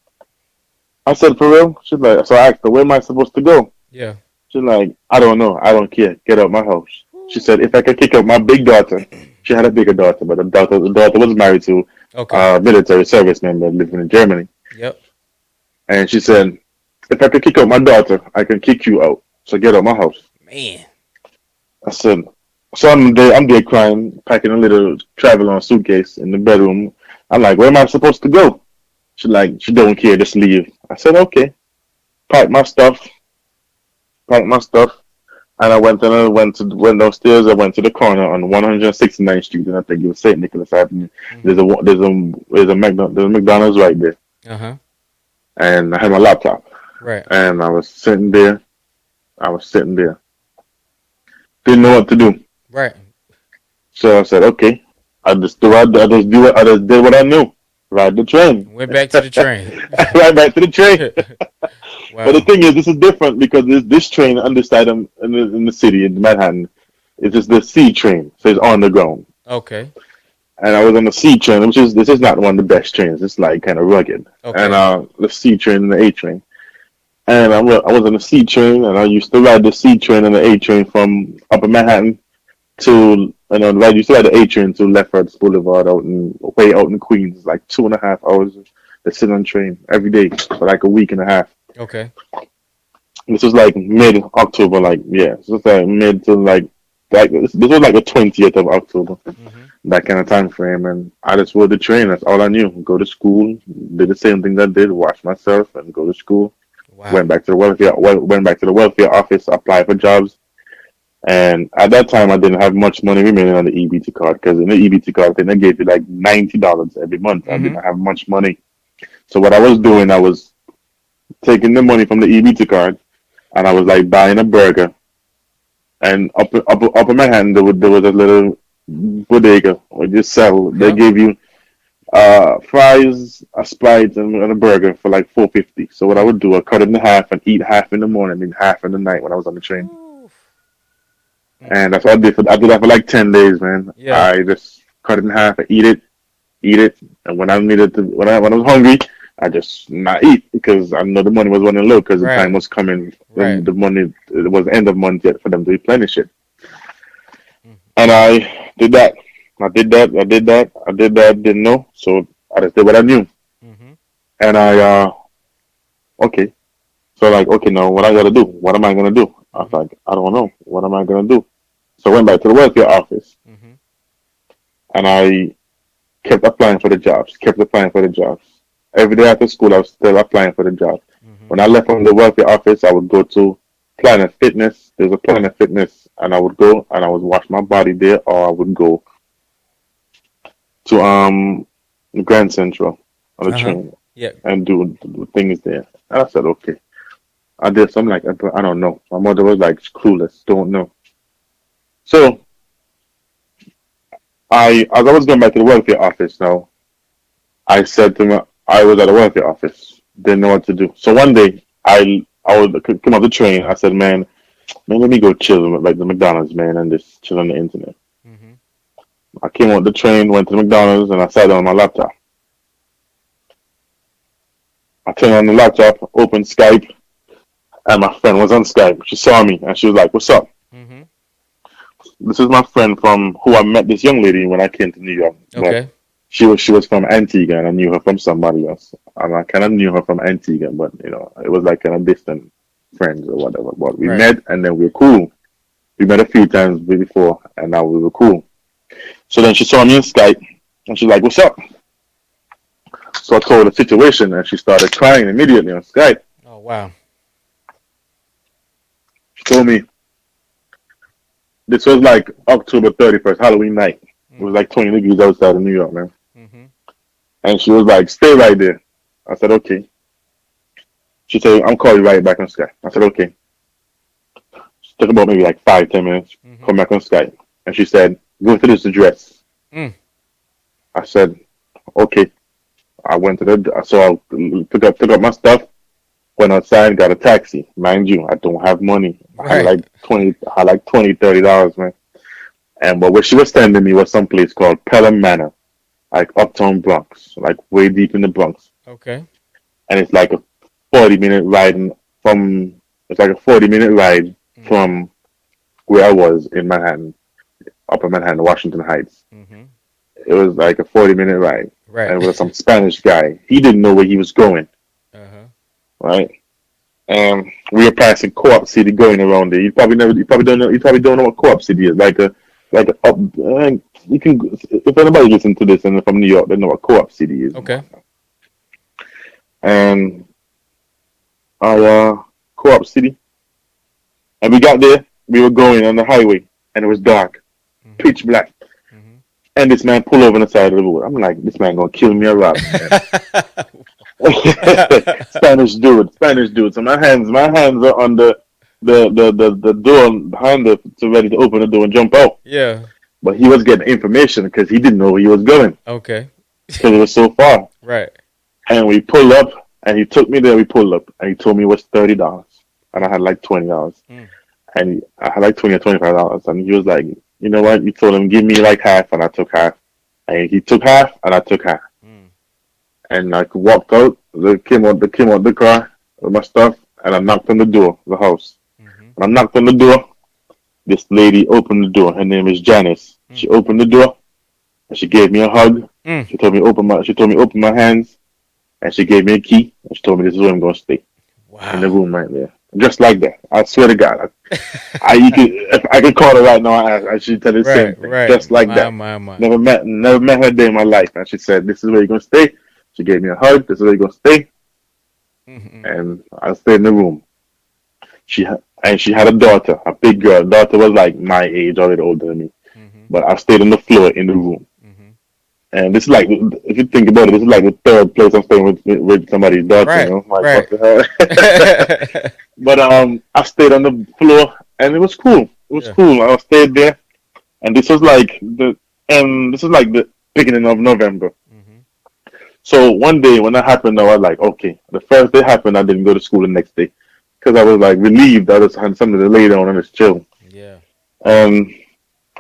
I said, for real? She's like, so I asked her, where am I supposed to go? Yeah. She's like, I don't know. I don't care. Get out my house. She said, if I could kick out my big daughter, she had a bigger daughter, but the daughter was married to Okay. a military service member living in Germany. Yep. And she said, if I could kick out my daughter, I can kick you out. So get out my house. Man. I said, so I'm there crying, packing a little travel-on suitcase in the bedroom. I'm like, where am I supposed to go? She's like, she don't care, just leave. I said, okay. Packed my stuff, and I went downstairs. I went to the corner on 169th Street, and I think it was St. Nicholas Avenue. Mm-hmm. There's a McDonald's right there, Uh-huh. and I had my laptop, Right. and I was sitting there. Didn't know what to do, Right. so I said, okay. I just did what I knew. ride the train. Went back to the train. Right back to the train. But the Wow. thing is, this is different because this train on this side in the city in Manhattan, it's just the C train, so it's on the ground. Okay. And I was on the C train, which is this is not one of the best trains. It's like kind of rugged. And Okay. the C train and the A train. And I was on the C train, and I used to ride the C train and the A train from Upper Manhattan to I used to ride the A train to Lefferts Boulevard out in way out in Queens, like 2.5 hours to sit on train every day for like a week and a half. Okay. This was like mid October, like yeah, this was like mid to like this was like the 20th of October, Hmm. that kind of time frame, and I just rode the train. That's all I knew. Go to school, did the same thing I did, wash myself, and go to school. Wow. Went back to the welfare office, applied for jobs, and at that time I didn't have much money remaining on the EBT card because in the EBT card thing they gave you like $90 every month. I Hmm. didn't have much money, so what I was doing, I was taking the money from the EBT card and I was like buying a burger. And up in Manhattan, there was a little bodega where you sell. They Yep. gave you fries, a Sprite, and a burger for like 4.50. So what I would do, I cut it in half and eat half in the morning and half in the night when I was on the train. Oof. Mm. And that's what I did. I did that for like 10 days, man. Yeah. I just cut it in half and eat it, and when I needed to, when I was hungry, I just not eat because I know the money was running low because the time Right. was coming. Right. The money it was end of month yet for them to replenish it. Mm. And I did that. I did that. I did that. I did that. Didn't know. So I just did what I knew. Hmm. And okay. So like, okay, now what I gotta do? What am I gonna do? I was Hmm. like, I don't know. What am I gonna do? So I went back to the welfare office Hmm. and I kept applying for the jobs. Kept applying for the jobs. Every day after school, I was still applying for the job. Hmm. When I left from the welfare office, I would go to Planet Fitness. There's a Planet Fitness, and I would go and I would wash my body there, or I would go to Grand Central on the Uh-huh. train Yeah. and do things there. And I said, okay. I did something like I don't know. My mother was like clueless, don't know. So as I was going back to the welfare office now, I said to my, I was at the welfare office, didn't know what to do. So one day, I would come off the train. I said, man, let me go chill like the McDonald's, man, and just chill on the internet. Hmm. I came off the train, went to the McDonald's, and I sat down on my laptop. I turned on the laptop, opened Skype, and my friend was on Skype. She saw me, and she was like, "What's up?" Hmm. This is my friend from who I met this young lady when I came to New York, but Okay. she was from Antigua, and I knew her from somebody else. And I kind of knew her from Antigua, but it was like kind of distant friends or whatever. But we Right. met, and then we were cool. We met a few times before, and now we were cool. So then she saw me on Skype, and she's like, "What's up?" So I told her the situation, and she started crying immediately on Skype. Oh wow. She told me this was like October 31st, Halloween night. It was Mm. like 20 degrees outside of New York, man. Hmm. And she was like, "Stay right there." I said, "Okay." She said, "I'm calling you right back on Skype." I said, "Okay." It took about maybe like 5, 10 minutes. Hmm. Come back on Skype, and she said, "Go to this address." Mm. I said, "Okay." I went to so I took up my stuff, went outside, got a taxi. Mind you, I don't have money. Right. I had like $20, $30, man. And but where she was sending me was some place called Pelham Manor, like uptown Bronx, like way deep in the Bronx. Okay. And it's like a 40-minute ride from. It's like a 40-minute ride Hmm. from where I was in Manhattan, Upper Manhattan, Washington Heights. Hmm. It was like a 40-minute ride, Right. and it was some Spanish guy. He didn't know where he was going, Uh-huh. right? We were passing Co-op City going around there. You probably don't know. You probably don't know what Co-op City is. Like a up. You can if anybody listen to this and they're from New York, they know what Co-op City is. Okay. And Co-op City, and we got there. We were going on the highway, and it was dark, Hmm. pitch black. Hmm. And this man pulled over on the side of the road. I'm like, this man gonna kill me or rob me, man. Spanish dude. So my hands are on the door behind to ready to open the door and jump out. Yeah. But he was getting information because he didn't know where he was going. Okay. because it was so far. Right. And we pulled up, and he took me there. We pulled up, and he told me it was $30, and I had like $20, Mm. and I had like $25, and he was like, you know what? You told him give me like half, and I took half, and he took half, and I took half, Mm. and I walked out. They came out the car with my stuff, and I knocked on the door, of the house. Mm-hmm. When I knocked on the door, this lady opened the door. Her name is Janice. Mm. She opened the door, and she gave me a hug. Mm. She told me open my hands, and she gave me a key, and she told me this is where I'm gonna stay, in the Wow. room right there, just like that. I swear to God, if I could call her right now, I should tell her the same Right. thing, Right. just like My. that. My. My. Never met her day in my life, and she said this is where you're gonna stay. She gave me a hug. This is where you're gonna stay, Mm-hmm. and I stayed in the room. She had a daughter, a big girl. Daughter was like my age, already older than me. Mm-hmm. But I stayed on the floor in the room. Mm-hmm. And this is like, if you think about it, this is like the third place I'm staying with somebody's daughter. You Right. know, like Right. what the hell? But I stayed on the floor, and it was cool. It was Yeah. cool. I stayed there, and this was like the beginning of November. Mm-hmm. So one day when that happened, I was like, okay. The first day happened, I didn't go to school the next day because I was like relieved. I just had something to lay down and just chill. Yeah. Um,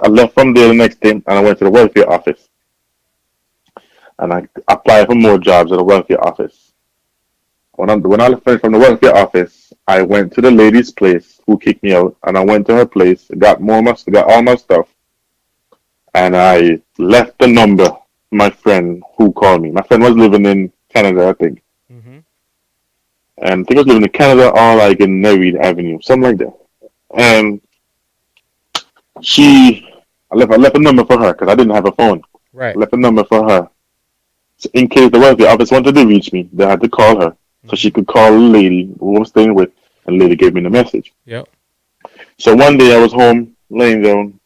I left from there the next day, and I went to the welfare office, and I applied for more jobs at the welfare office. When I finished from the welfare office, I went to the lady's place who kicked me out, and I went to her place, got all my stuff, and I left the number for my friend who called me. My friend was living in Canada, I think, Mm-hmm. and I think he was living in Canada or like in Nereid Avenue, something like that. And she, I left a number for her because I didn't have a phone. I Right. left a number for her. So in case the welfare office wanted to reach me, they had to call her. So Mm-hmm. she could call the lady who I was staying with, and the lady gave me the message. Yep. So one day I was home, laying down,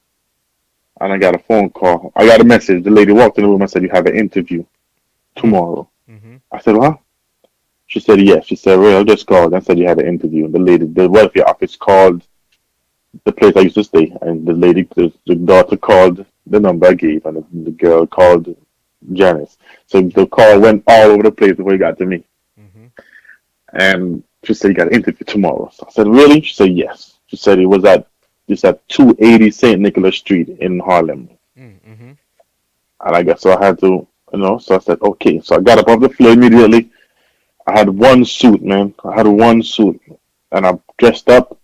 and I got a phone call. I got a message. The lady walked in the room and said, you have an interview tomorrow. Mm-hmm. I said, what? She said, yes. She said, Oriel just called and said you had an interview. The welfare office called the place I used to stay, and the daughter called the number I gave, and the girl called Janice. So the call went all over the place before it got to me. Mm-hmm. And she said, you got an interview tomorrow. So I said, really? She said, yes. She said it's at 280 St. Nicholas Street in Harlem. Mm-hmm. And I guess so I had to, so I said, okay. So I got up off the floor immediately. I had one suit, man. I had one suit. And I dressed up.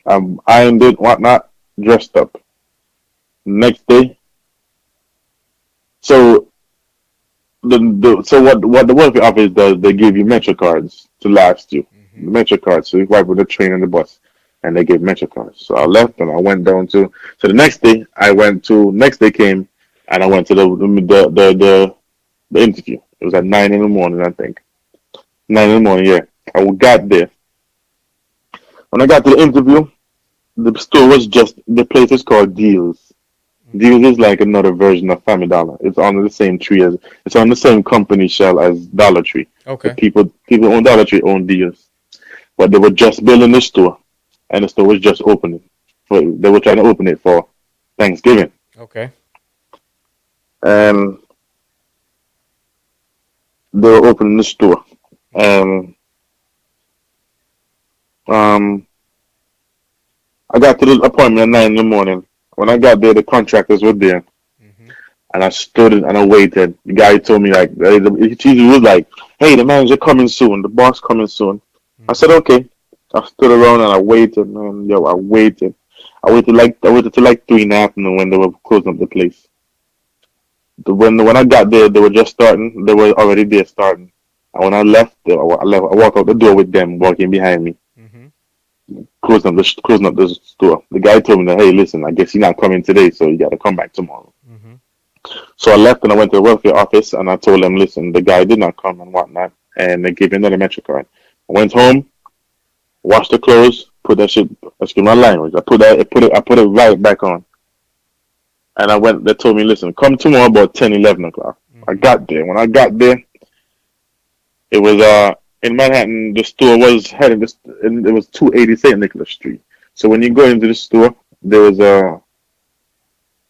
I ironed it, whatnot, dressed up. Next day. So what the welfare office does, they give you Metro cards to last you. Mm-hmm. The Metro cards, so you ride with the train and the bus, and they give Metro cards. So I left and I went down to. So the next day next day came, and I went to the interview. It was at 9 in the morning, I think. 9 in the morning, yeah. I got there. When I got to the interview, the place is called Deals. Mm-hmm. Deals is like another version of Family Dollar. It's on the same company shell as Dollar Tree. The Okay. people own Dollar Tree own Deals, but they were just building the store, and the store was just opening. They were trying to open it for Thanksgiving, Okay. and they were opening the store, and um, I got to the appointment at 9 in the morning. When I got there, the contractors were there. Mm-hmm. And I stood and I waited. The guy told me like he was like, "Hey, the manager coming soon. The boss coming soon." I Mm-hmm. said, "Okay." I stood around and I waited, man. Yo, I waited. I waited till like 3 in the afternoon when they were closing up the place. When I got there, they were just starting. They were already there starting. And when I left, I walked out the door with them walking behind me, Mm-hmm. closing up the store. The guy told me that, "Hey, listen, I guess you're not coming today, so you got to come back tomorrow." Mm-hmm. So I left and I went to the welfare office and I told them, listen, the guy did not come and whatnot. And they gave me another Metro card. I went home, washed the clothes, put that shit, excuse my language, I put it right back on. And they told me, listen, come tomorrow about 10, 11 o'clock. I Mm-hmm. got there. When I got there, it was, in Manhattan, the store was it was 280 St. Nicholas Street. So when you go into the store, there was a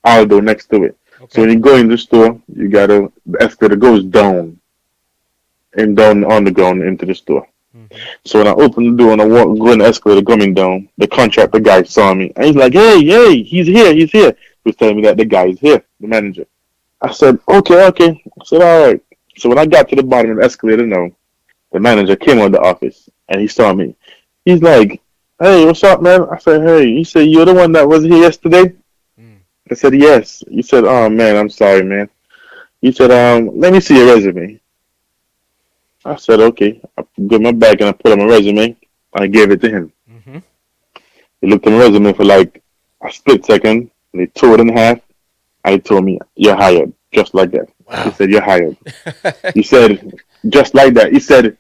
Aldo next to it. So Okay. when you go in the store, the escalator goes down and down on the ground into the store. Mm-hmm. So when I open the door and I walk, go in the escalator coming down, the contractor guy saw me and he's like, "Hey, hey, he's here, he's here." He was telling me that the guy is here, the manager. I said, "Okay, okay." I said, "All right." So when I got to the bottom of the escalator now, the manager came out of the office and he saw me. He's like, "Hey, what's up, man?" I said, "Hey." He said, "You're the one that was here yesterday?" Mm. I said, "Yes." He said, "Oh man, I'm sorry, man." He said, "Let me see your resume." I said, "Okay." I got my bag and I put on my resume. I gave it to him. Mm-hmm. He looked at my resume for like a split second and he tore it in half and he told me, "You're hired." Just like that. He Wow. said, "You're hired." He said, just like that. He said,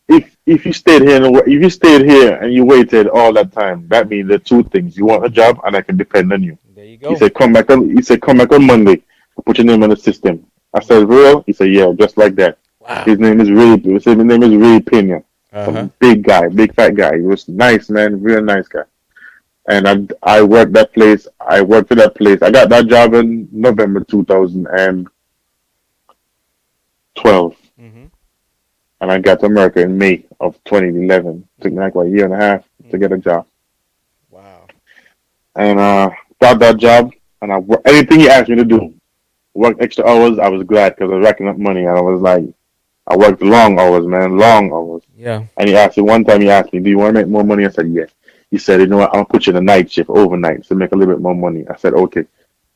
if you stayed here if you stayed here and you waited all that time, that means the two things: you want a job and I can depend on you. There you He go. said, "Come back on." He said, "Come back on Monday. Put your name on the system." I said, Mm-hmm. "Real?" He said, "Yeah, just like that." Wow. His name is Ray. His name is Ray Pena. Uh-huh. Some big guy, big fat guy. He was nice, man, real nice guy. And I worked that place. I worked at that place. I got that job in November 2012, Mm-hmm. and I got to America in May of 2011. Took me like what, a year and a half to get Mm-hmm. a job, Wow. and got that job. And anything he asked me to do, worked extra hours. I was glad because I was racking up money, and I was like, I worked long hours, man, long hours. Yeah. And he asked me one time. He asked me, "Do you want to make more money?" I said, "Yes." He said, "You know what? I'll put you in a night shift overnight to make a little bit more money." I said, "Okay."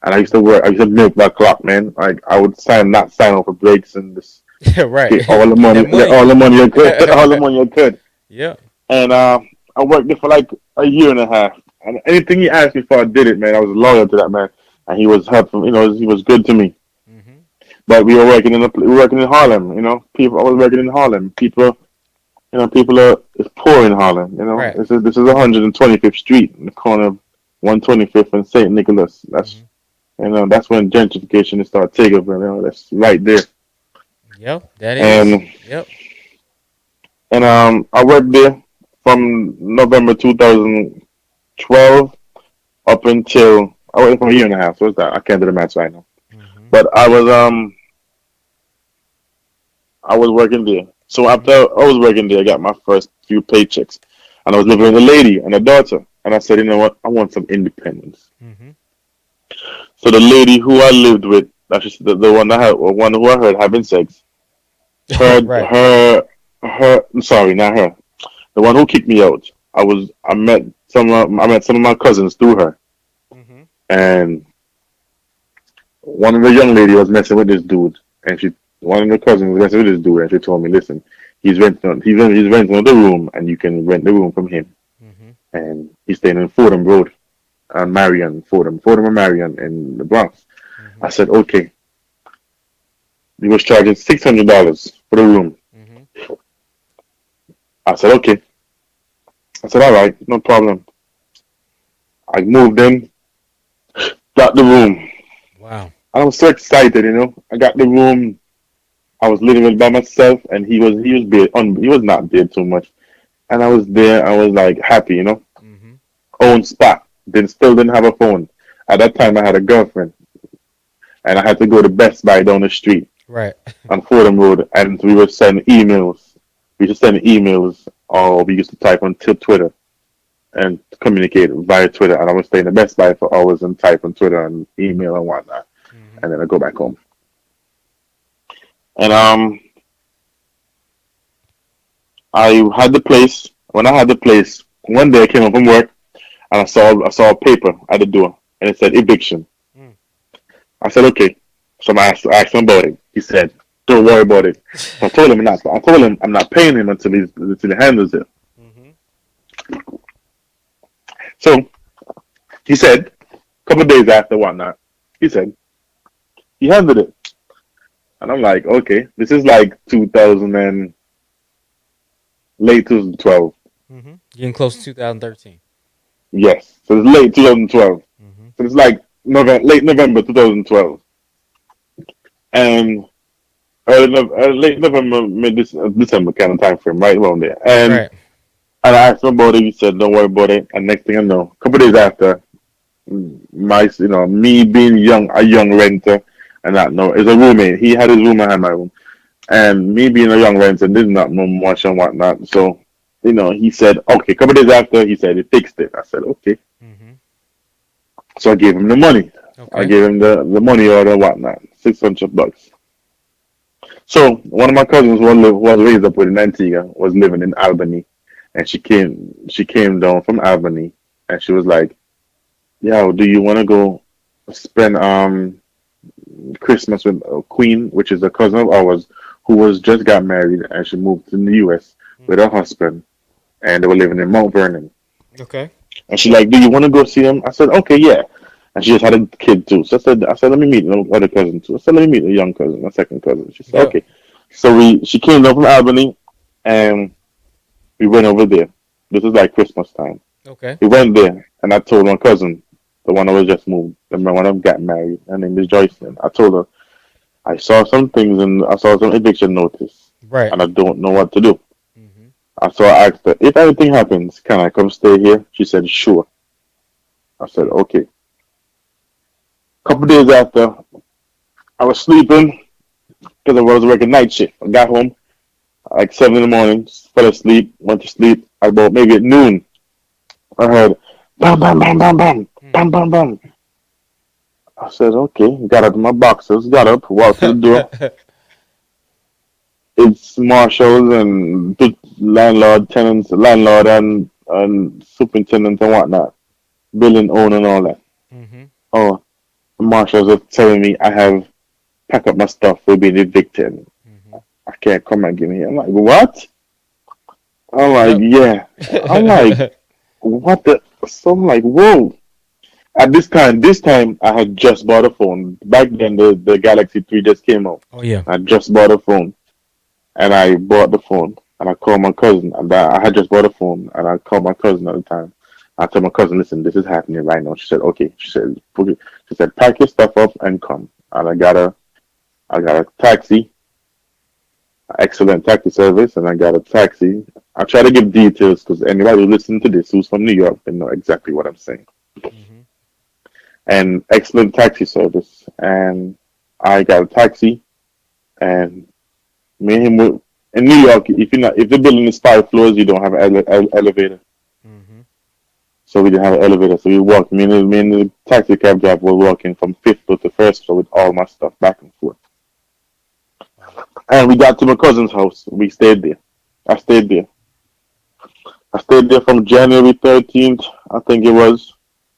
And I used to work. I used to milk that clock, man. Like I would not sign up for breaks and just Yeah, right. get all the Get money, that money. all the money I could, all the money I could. Yeah. And I worked there for like a year and a half. And anything he asked me for, I did it, man. I was loyal to that man, and he was helpful. You know, he was good to me. Mm-hmm. But we were working in Harlem. You know, people. I was working in Harlem. People. You know, people are it's poor in Harlem. You know, Right. this is 125th Street, in the corner of 125th and St. Nicholas. Mm-hmm. That's when gentrification started taking over. You know, that's right there. Yep. That is. And Yep. I worked there from November 2012 up until I worked for a year and a half. So what's that? I can't do the math right now. Mm-hmm. But I was working there. So after Mm-hmm. I was working there, I got my first few paychecks, and I was living with a lady and a daughter. And I said, you know what? I want some independence. Mm-hmm. So the lady who I lived with, that's the one one who I heard having sex, her, Right. her, her. Sorry, not her. The one who kicked me out. I met some of my cousins through her, Mm-hmm. and one of the young lady was messing with this dude, and one of the cousins was messing with this dude, and she told me, listen, he's renting out the room, and you can rent the room from him, Mm-hmm. and he's staying in Fordham Road, on Fordham and Marion in the Bronx. Mm-hmm. I said, okay. He was charging $600 for the room. Mm-hmm. I said, okay. I said, all right, no problem. I moved in, got the room. Wow. I was so excited, you know. I got the room. I was living with by myself, and he was not there too much, and I was there. I was like happy, you know. Mm-hmm. Own spot. Still didn't have a phone. At that time, I had a girlfriend, and I had to go to Best Buy down the street Right. on Fordham Road, and we would send emails. We used to send emails, or we used to type on Twitter and communicate via Twitter. And I would stay in the Best Buy for hours and type on Twitter and email and whatnot, Mm-hmm. and then I go back home. And I had the place. When I had the place, one day I came home from work and I saw a paper at the door and it said eviction. Mm. I said okay. So I asked him about it. He said, "Don't worry about it." So I told him I'm not paying him until he handles it. Mm-hmm. So he said, a couple of days after whatnot, he said he handled it, and I'm like, okay, this is like 2000 and late 2012. Mm-hmm. Getting close to 2013. Yes, so it's late 2012. Mm-hmm. So it's like late November 2012, and late November, December kind of time frame, right around there. Right. And I asked him about it. He said, "Don't worry about it." And next thing I know, a couple of days after, me being a young renter, and not know. It's a roommate. He had his room, I had my room. And me being a young renter did not know much and whatnot. So, he said, okay, a couple days after, he said he fixed it. I said, okay. Mm-hmm. So I gave him the money. I Okay. gave him the money order and whatnot, $600. So one of my cousins was raised up with in Antigua, was living in Albany, and she came down from Albany, and she was like, "Yo, do you want to go spend Christmas with Queen, which is a cousin of ours, who was just got married and she moved to the U.S. with her husband, and they were living in Mount Vernon." Okay. And she's like, "Do you want to go see him?" I said, "Okay, yeah." And she just had a kid too. So I said, "Let me meet the other cousin too." I said, "Let me meet the young cousin, my second cousin." She said, Yeah. "Okay." So she came down from Albany, and we went over there. This is like Christmas time. Okay. We went there, and I told my cousin, the one that was just moved, the one that got married. Her name is Joyce. And I told her I saw some things and I saw some eviction notice, Right. and I don't know what to do. Mm-hmm. So I asked her, if anything happens, can I come stay here? She said, sure. I said, okay. A couple days after, I was sleeping because I was working night shift. I got home like 7 in the morning, fell asleep, went to sleep. About maybe at noon, I heard bam, bam, bam, bam, bam, bam, bam, bam. I said, okay. Got up in my boxers, got up, walked to the door. It's marshals and landlord and superintendent and whatnot, building owner and all that. Mm-hmm. Oh, the marshals are telling me I have packed up my stuff. We're being evicted. Mm-hmm. I can't come and give me. I'm like, what? I'm like, Yep. yeah. I'm like, what the? So I'm like, whoa. At this time I had just bought a phone. Back then the Galaxy 3 just came out. Oh yeah. I just bought a phone, and I bought the phone, and I called my cousin. And I had just bought a phone, and I called my cousin at the time. I told my cousin, listen, this is happening right now. She said, okay. She said, pack your stuff up and come. And I got a taxi, excellent taxi service, and I got a taxi. I try to give details because anybody who listens to this who's from New York, they know exactly what I'm saying. Mm-hmm. And excellent taxi service. And I got a taxi, and me and him in New York. If the building is 5 floors, you don't have an elevator. Mm-hmm. So we didn't have an elevator. So we walked. Me and the taxi cab driver were walking from fifth floor to first floor with all my stuff back and forth. And we got to my cousin's house. We stayed there. I stayed there. I stayed there from January 13th, I think it was,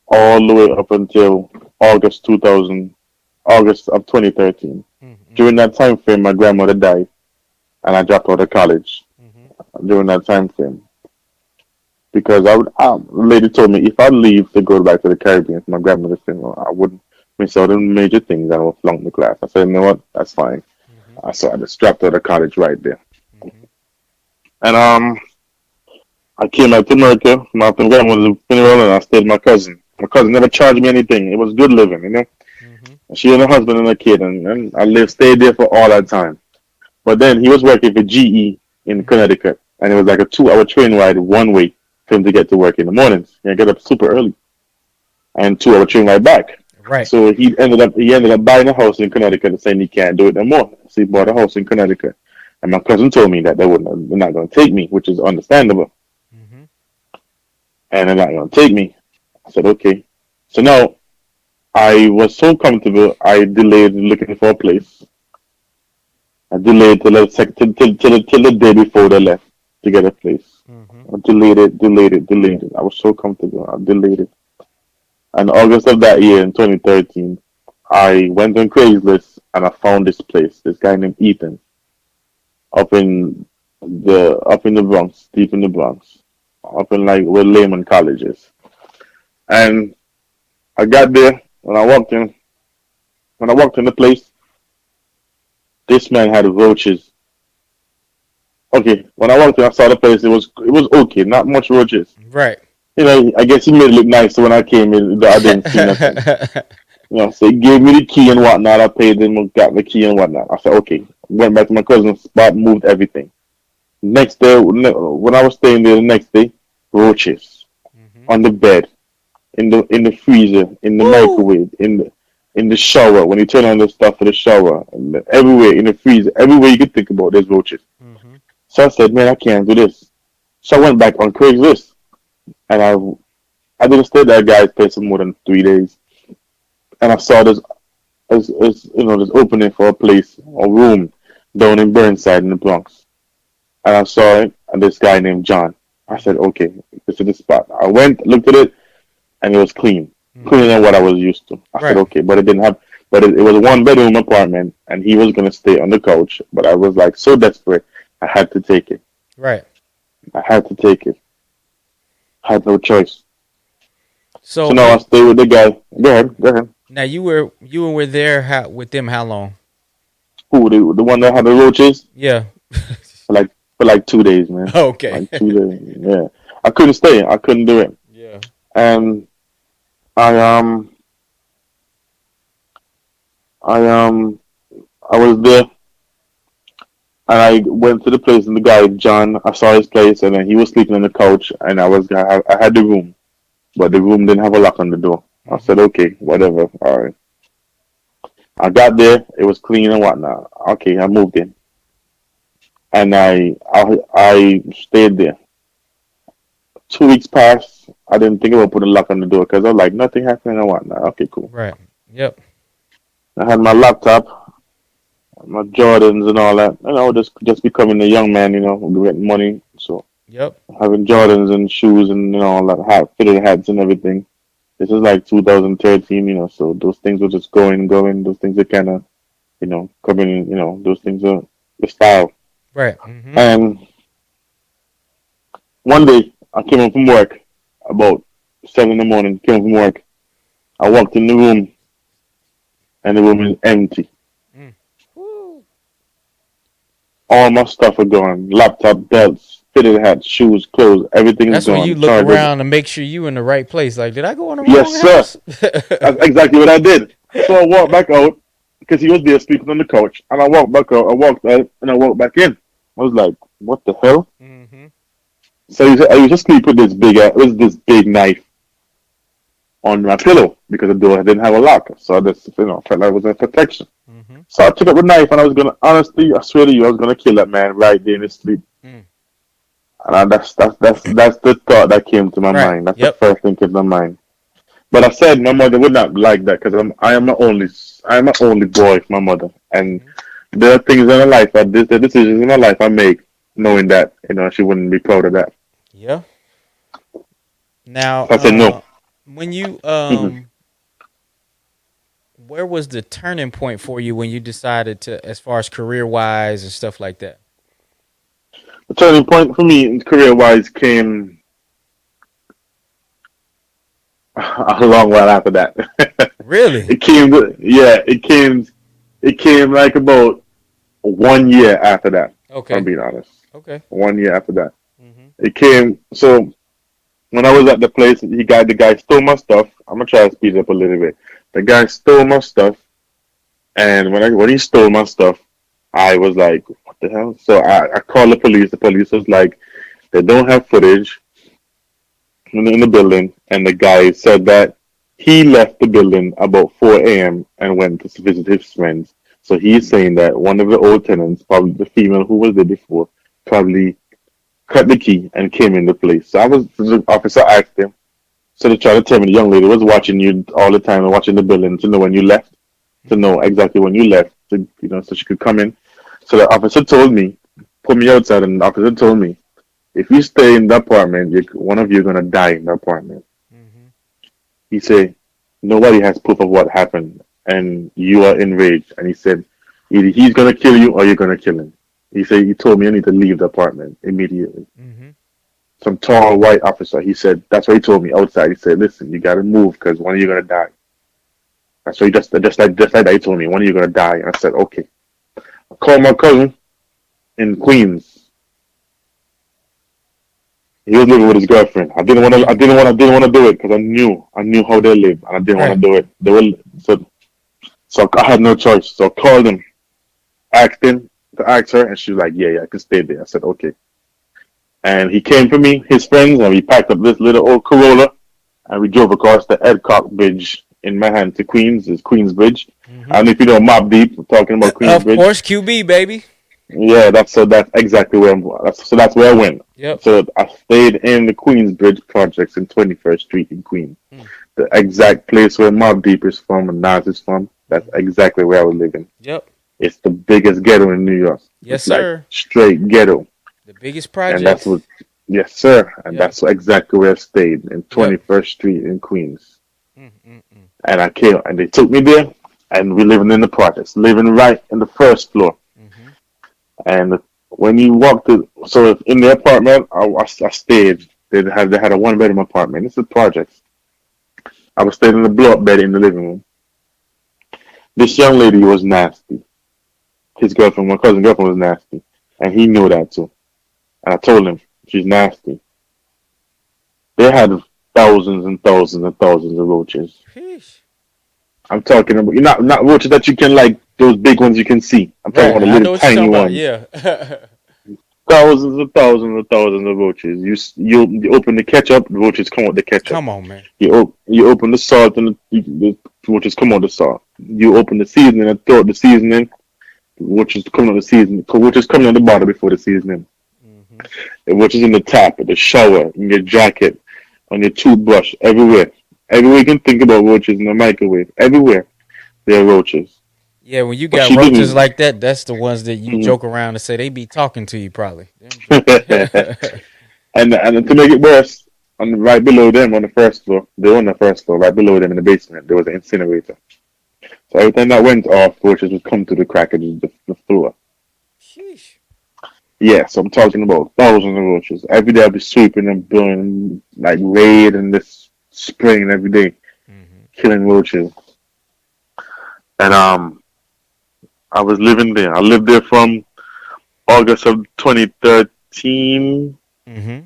all the way up until August of 2013. Mm-hmm. During that time frame, my grandmother died, and I dropped out of college Mm-hmm. during that time frame. Because the lady told me if I leave to go back to the Caribbean for my grandmother's funeral, I wouldn't miss out on major things and I would flunk the class. I said, you know what, that's fine. Mm-hmm. So I just dropped out of college right there. Mm-hmm. And I came back to America for my grandmother's funeral, and I stayed with my cousin. My cousin never charged me anything. It was good living. Mm-hmm. She and her husband and a kid, and I stayed there for all that time. But then he was working for GE in Mm-hmm. Connecticut, and it was like a 2-hour train ride one way for him to get to work in the mornings. He get up super early, and 2-hour train ride back. Right. So he ended up buying a house in Connecticut and saying he can't do it no more. So he bought a house in Connecticut, and my cousin told me that they're not going to take me, which is understandable, Mm-hmm. and they're not going to take me. I said okay. So now I was so comfortable, I delayed looking for a place. I delayed till the day before they left to get a place. Mm-hmm. I delayed it. I was so comfortable. I delayed it. And August of that year in 2013, I went on Craigslist and I found this place. This guy named Ethan up in the Bronx, deep in the Bronx, up in like where Lehman College is. And I got there when I walked in. When I walked in the place, this man had roaches. Okay, when I walked in, I saw the place. It was okay, not much roaches. Right. I guess he made it look nice. So when I came in, I didn't see nothing. So he gave me the key and whatnot. I paid him, got the key and whatnot. I said, okay. Went back to my cousin's spot, moved everything. Next day, when I was staying there the next day, roaches Mm-hmm. on the bed, in the freezer, in the Woo. microwave, in the. in the shower, when you turn on the stuff for the shower, and everywhere in the freezer, everywhere you could think about, there's roaches. Mm-hmm. So I said, man, I can't do this. So I went back on Craigslist, and I didn't stay at that guy's place for more than 3 days, and I saw this opening for a place, a room down in Burnside in the Bronx, and I saw it, and this guy named John. I said, okay, this is the spot. I went, looked at it, and it was clean, Mm-hmm. cleaner than what I was used to. I said, Right. okay, but it didn't have, but it was a one bedroom apartment, and he was gonna stay on the couch. But I was like so desperate, I had to take it. Right. I had to take it. I had no choice. So So now I you stay with the guy. Go ahead, go ahead. now you were there with them how long? Who the one that had the roaches Yeah. for like 2 days, man. Okay. Like 2 days. Yeah, I couldn't stay. I couldn't do it, Yeah. and I I I was there. And I went to the place, and the guy John, I saw his place, and then he was sleeping on the couch, and I had the room, but the room didn't have a lock on the door. I Mm-hmm. said, okay, whatever, all right. I got there, it was clean and whatnot. Okay, I moved in, and I stayed there. 2 weeks passed. I didn't think about putting a lock on the door because I was like, nothing happening and whatnot. Okay, cool. Right. Yep. I had my laptop, my Jordans and all that. Just becoming a young man, getting money. So Yep. having Jordans and shoes and all that fitted hats and everything. This is like 2013, so those things were just going. Those things are kind of, coming, those things are the style. Right. Mm-hmm. And one day I came home from work about 7 in the morning, came home from work. I walked in the room and the room is empty. Mm. Woo. All my stuff are gone. Laptop, belts, fitted hats, shoes, clothes, everything is That's when you gone. look Chargers. around to make sure you in the right place. Like, did I go in the Yes, wrong sir. house? That's exactly what I did. So I walked back out because he was there sleeping on the couch, and I walked back out. I walked out and I walked back in. I was like, "What the hell?" Mm-hmm. So I used to sleep with this big knife on my pillow because the door didn't have a lock. So I just felt like it was a protection. Mm-hmm. So I took up the knife and I was gonna honestly, I swear to you, I was gonna kill that man right there in his sleep. Mm. And that's the thought that came to my Right. mind. That's the Yep. first thing came to my mind. But I said my mother would not like that because I am my only boy, my mother, and Mm-hmm. there are things in my life, the decisions in my life I make, knowing that she wouldn't be proud of that. Yeah. Now, So I said no. when you Hmm. where was the turning point for you when you decided to, as far as career wise and stuff like that? The turning point for me, career wise, came a long while after that. Really? Yeah, it came like about 1 year after that. If I'm Okay. being honest, Okay. 1 year after that, Mm-hmm. it came. So when I was at the place, the guy stole my stuff. I'm gonna try to speed it up a little bit. The guy stole my stuff, and when he stole my stuff, I was like, "What the hell?" So I called the police. The police was like, "They don't have footage in the building," and the guy said that he left the building about 4 a.m. and went to visit his friends. So he's saying that one of the old tenants, probably the female who was there before, probably cut the key and came in the place. The officer asked him, so they tried to tell me the young lady was watching you all the time and watching the building to know when you left, to Mm-hmm. know exactly when you left, so she could come in. So the officer told me, put me outside, and the officer told me, if you stay in the apartment, one of you are gonna die in the apartment. Mm-hmm. He said, nobody has proof of what happened, and you are enraged. And he said, either he's gonna kill you or you're gonna kill him. He said he told me I need to leave the apartment immediately. Mm-hmm. Some tall white officer. He said that's what he told me outside. He said, listen, you gotta move because one of you gonna die. That's what he just like that he told me one of you gonna die. And I said, okay. I called my cousin in Queens. He was living with his girlfriend. I didn't want to do it because I knew how they live, and I didn't want to Right. do it. They were so I had no choice. So I called him, asked him to ask her, and she was like, yeah, I can stay there. I said, okay. And he came for me, his friends, and we packed up this little old Corolla, and we drove across the Edcock Bridge in Manhattan to Queens is Queensbridge. I Mm-hmm. don't know if you know Mob Deep. We're talking about Of Queensbridge. course, QB baby. Yeah, that's exactly where that's where I went. Yep. So I stayed in the Queensbridge projects in 21st Street in Queens. Mm. The exact place where Mob Deep is from and Nas is from. That's Mm-hmm. exactly where I was living. Yep. It's the biggest ghetto in New York. Yes, It's like sir. straight ghetto, The biggest and that's what. projects. Yes, sir. And Yep. that's exactly where I stayed in Yep. 21st Street in Queens. Mm-mm-mm. And I came and they took me there, and we living in the projects, living right in the first floor. Mm-hmm. And when you walk to, so in the apartment, I stayed. They had a one bedroom apartment. It's a project. I was staying in the blow up bed in the living room. This young lady was nasty. His girlfriend, my cousin girlfriend, was nasty, and he knew that too. And I told him she's nasty. They had thousands and thousands and thousands of roaches. Sheesh. I'm talking about not roaches that you can like those big ones you can see. I'm talking Right. about the I little know what you're tiny talking about. ones. Yeah. Thousands and thousands and thousands of roaches. You open the ketchup, the roaches come out the ketchup. Come on, man. You open the salt and the roaches come out the salt. You open the seasoning and throw out the seasoning, roaches come out the seasoning. Roaches coming on the bottom before the seasoning. Mm-hmm. The roaches in the tap, the shower, in your jacket, on your toothbrush, everywhere. Everywhere you can think about roaches in the microwave. Everywhere there are roaches. Yeah, when you But got she roaches didn't. like that, that's the ones that you Mhm. joke around and say they be talking to you probably. Them jokers. And to make it worse, right below them on the first floor, they were on the first floor, right below them in the basement, there was an incinerator. So every time that went off, roaches would come to the crack of the floor. Sheesh. Yeah, so I'm talking about thousands of roaches. Every day I'd be sweeping and blowing like raid and this spraying every day, Mm-hmm. killing roaches. And I was living there. I lived there from August of 2013 Mm-hmm.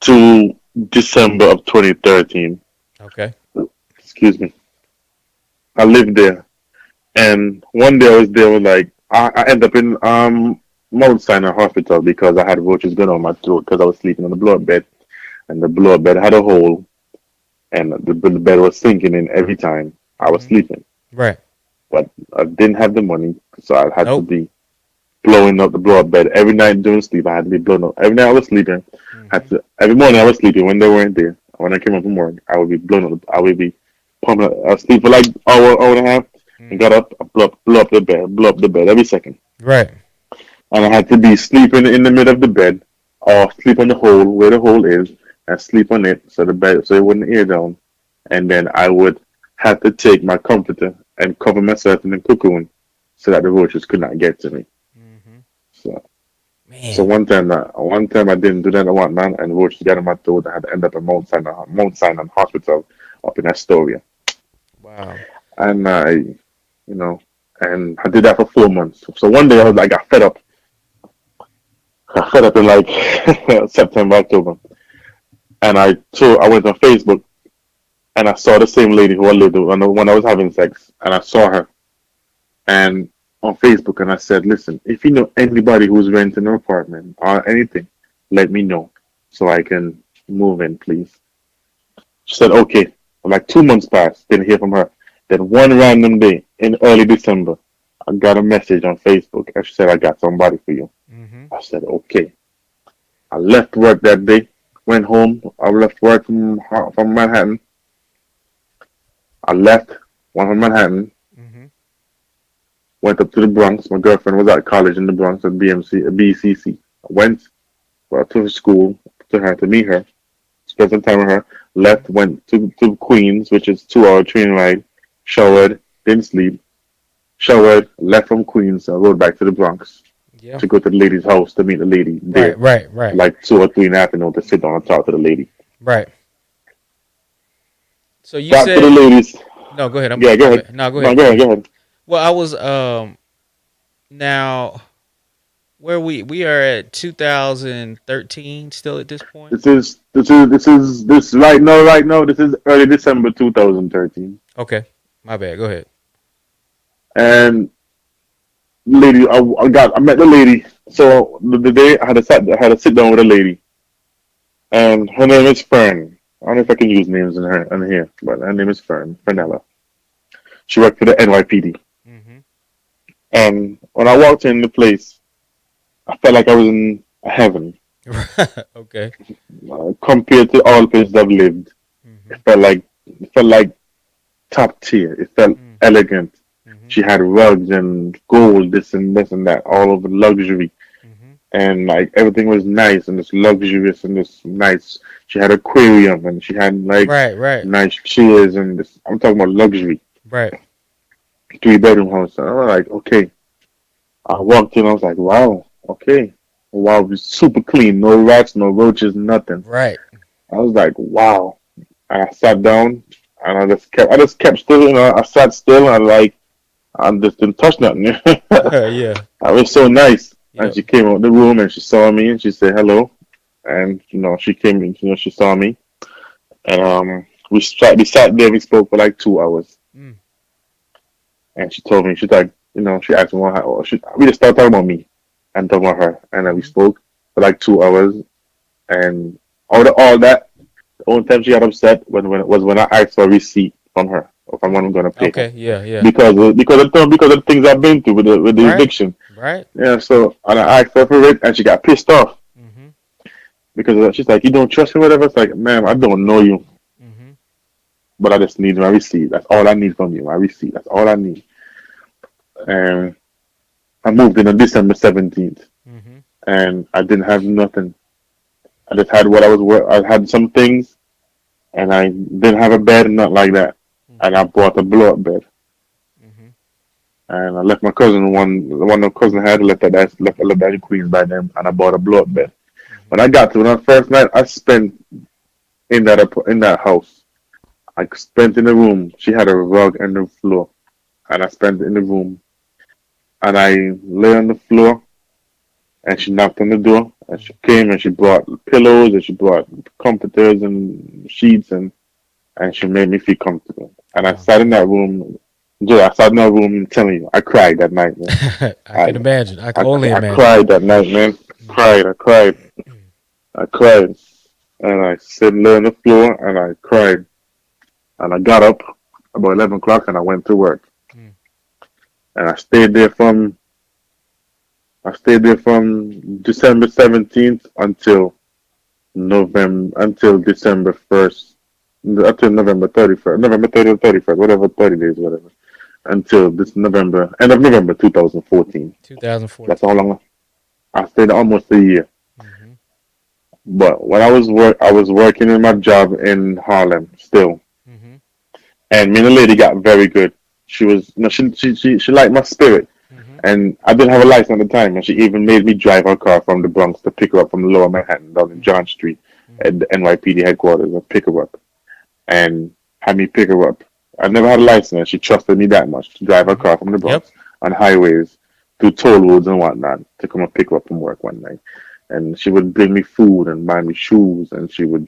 to December of 2013. Okay. Excuse me. I lived there, and one day I was there. Was like I ended up in Mount Sinai Hospital because I had roaches going on my throat because I was sleeping on the blood bed, and the blood bed had a hole, and the bed was sinking in every time I was Mm-hmm. sleeping. Right. But I didn't have the money, so I had to Nope. be blowing up the blood bed every night during sleep. I had to be blowing up every night I was sleeping. Mm-hmm. Every morning I was sleeping when they weren't there. When I came up in the morning, I would be blowing up. I would be pumping. I would sleep for like hour and a half, and got Mm-hmm. up, I blow up the bed, blow up the bed every second. Right. And I had to be sleeping in the middle of the bed, or sleep on the hole where the hole is, and sleep on it so the bed so it wouldn't air down. And then I would have to take my comforter and cover myself in the cocoon so that the roaches could not get to me. Mm-hmm. So, so Man. one time I didn't do that. I want man, and roaches got in my throat. I had to end up in Mount Sinai Hospital up in Astoria, Wow. and and I did that for 4 months. So one day I got fed up. I fed up in like September, October, and I went on Facebook and I saw the same lady who I lived with when I was having sex, and I saw her and on Facebook, and I said, listen, if you know anybody who's renting an apartment or anything, let me know so I can move in, please. She said, okay. Like 2 months passed, didn't hear from her. Then one random day in early December, I got a message on Facebook, and she said, I got somebody for you. Mm-hmm. I said, okay. I left work that day, went home. I left work from Manhattan. I left, went from Manhattan, Mm-hmm. went up to the Bronx. My girlfriend was at college in the Bronx at BCC. I went to her school to meet her, spent some time with her. Left, went to Queens, which is 2 hour train ride. Showered, didn't sleep. Showered, left from Queens. I rode back to the Bronx Yeah. to go to the lady's house to meet the lady Right. there. Right. Right. Like 2 or 3 in the afternoon to sit down and talk to the lady. Right. So you Got to the said ladies. no. Go ahead. Yeah, go My ahead. bad. No, go No, ahead. go Go ahead, go ahead. ahead. Well, I was now where we are at 2013 still at this point. This right now. This is early December 2013. Okay. My bad. Go ahead. And lady, I met the lady. So the day I had to sit down with a lady, and her name is Fern. I don't know if I can use names in here, but her name is Fernella. She worked for the NYPD. Mm-hmm. And when I walked in the place, I felt like I was in heaven. Okay. Compared to all the places I've lived, it Mm-hmm. felt like top tier. It felt elegant. Mm-hmm. She had rugs and gold, this and that, all over luxury, Mm-hmm. and like everything was nice and this luxurious and this nice. She had aquarium and she had like Right. Right. nice chairs and this. I'm talking about luxury, Right. 3 bedroom house. And I'm like, okay. I walked in. I was like, wow, okay, wow, it was super clean, no rats, no roaches, nothing. Right. I was like, wow. And I sat down and I just kept still, I sat still and like, I just didn't touch nothing. Yeah. I was so nice. And Yep. she came out the room and she saw me and she said hello. And, she came in, she saw me. And we sat there, we spoke for like 2 hours. Mm. And she told me, she's like, she asked me, we just started talking about me and talking about her. And then we Mm-hmm. spoke for like 2 hours. And all that, the only time she got upset when it was when I asked for a receipt from her if I'm Mm. going to pay her. Okay. Yeah. Yeah. Because of the things I've been through with the Right. eviction. Right. Yeah, so and I asked her for it, and she got pissed off Mm-hmm. because she's like, "You don't trust me, whatever." It's like, "Ma'am, I don't know you, Mm-hmm. but I just need my receipt. That's all I need from you. My receipt. That's all I need." And I moved in on December 17th, Mm-hmm. and I didn't have nothing. I just had what I was. I had some things, and I didn't have a bed, not like that. And Mm-hmm. I bought a blow up bed, Mm-hmm. and I left my cousin one of the cousin had left that in Queens by them, and I bought a blow up bed. When Mm-hmm. I got to that first night, I spent in that house. I spent in the room. She had a rug on the floor, and I spent in the room. And I lay on the floor, and she knocked on the door, and she came and she brought pillows and she brought comforters and sheets and she made me feel comfortable. And I Wow. sat in that room. Joe, I sat in that room and telling you, I cried that night, man. I I can imagine. I can I, only I imagine. cried that night, man. Mm-hmm. I cried, and I sat there on the floor and I cried. And I got up about 11 o'clock and I went to work. Mm. And I stayed there from December 17th until December 1st, until November 31st, November 30th or 31st, whatever, 30 days, whatever, until this end of November 2014. That's how 2014. long I stayed, almost a year. Mm-hmm. But when I was working in my job in Harlem still, Mm-hmm. and me and the lady got very good. She was, she liked my spirit. Mm-hmm. And I didn't have a license at the time, and she even made me drive her car from the Bronx to pick her up from the Lower Manhattan down in John Street Mm-hmm. at the NYPD headquarters and pick her up and had me pick her up. I never had a license, and she trusted me that much to drive her Mm-hmm. car from the Yep. Bronx on highways through toll roads and whatnot to come and pick her up from work one night. And she would bring me food and buy me shoes, and she would,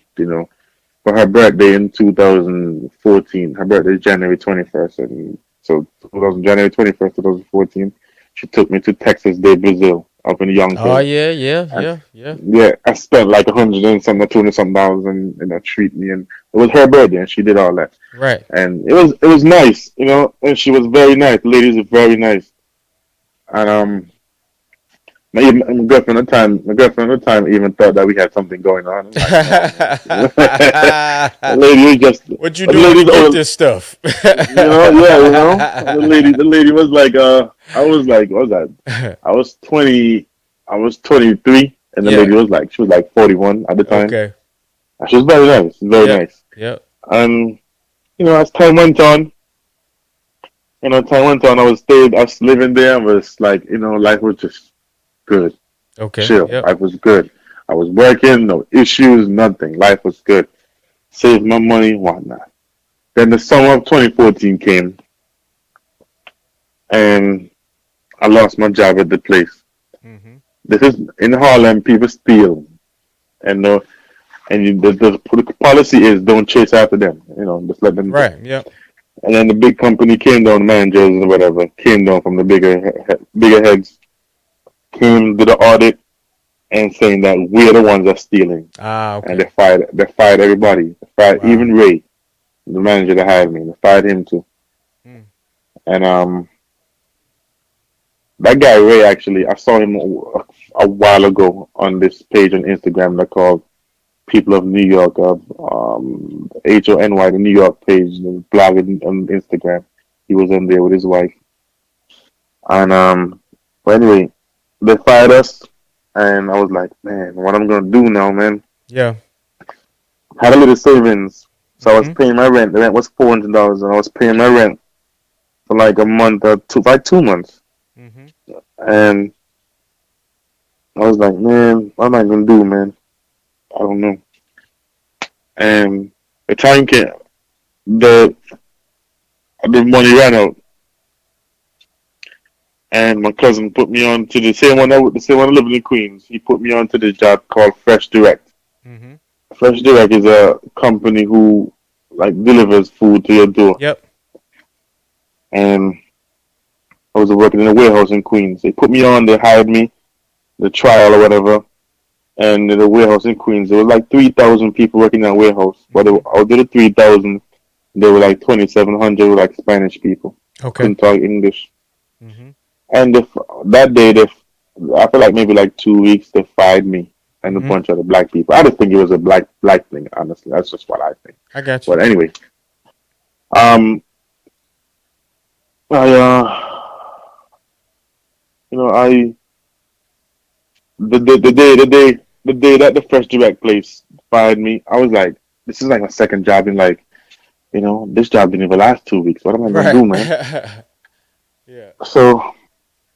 for her birthday in 2014, her birthday is January 21st, and so January 21st, 2014, she took me to Texas de Brazil up in Oh Yonkers. yeah, yeah, And yeah, yeah. yeah, I spent like 100 and something, $200 and treat me, and it was her birthday, and she did all that, Right. and it was nice, and she was very nice. The ladies were very nice, and my girlfriend at the time even thought that we had something going on. I'm like, no, man. The lady was just, What you the doing to lady, get oh, this stuff? yeah, the lady was like, I was like, what was that? I was 20, I was 23, and the Yeah. lady she was like 41 at the time. Okay. And she was very nice, very Yep. nice. Yep. And as time went on, I was living there. I was like, life was just good, Okay. chill. Yep. Life was good. I was working, no issues, nothing. Life was good. Saved my money, whatnot. Then the summer of 2014 came, and I lost my job at the place. Mm-hmm. This is in Harlem. People steal, and the policy is don't chase after them. Just let them go. Right. Yep. And then the big company came down, managers and whatever came down from the bigger heads, came did the audit, and saying that we're the ones that's stealing. Ah, And okay. they fired everybody. They fired Wow. even Ray, the manager that hired me. They fired him too. Mm. And that guy Ray, actually, I saw him a while ago on this page on Instagram that called People of New York, HONY, the New York page, the blog on Instagram. He was on there with his wife. And but anyway, they fired us, and I was like, man, what I'm gonna do now, man? Yeah. Had a little savings, so I was Mm-hmm. paying my rent. The rent was $400, and I was paying my rent for like a month or two, like 2 months. Mm-hmm. And I was like, man, what am I gonna do, man? I don't know. And the time came, the the money ran out, and my cousin put me on to the same one living in Queens. He put me on to this job called Fresh Direct. Mm-hmm. Fresh Direct is a company who like delivers food to your door. Yep. And I was working in a warehouse in Queens. They put me on. They hired me, the trial or whatever. And in the warehouse in Queens, there was like 3,000 people working in that warehouse. But Mm-hmm. out of the 3,000, there were like 2,700 were like Spanish people. Okay. Couldn't talk English. Mm-hmm. And that day, after like maybe like 2 weeks, they fired me and a Mm-hmm. bunch of the black people. I just think it was a black thing. Honestly, that's just what I think. I got you. But anyway, um, I you know, I the day that the Fresh Direct place fired me, I was like, this is like my second job in like, this job didn't even last 2 weeks. What am I gonna Right. do, man? Yeah. So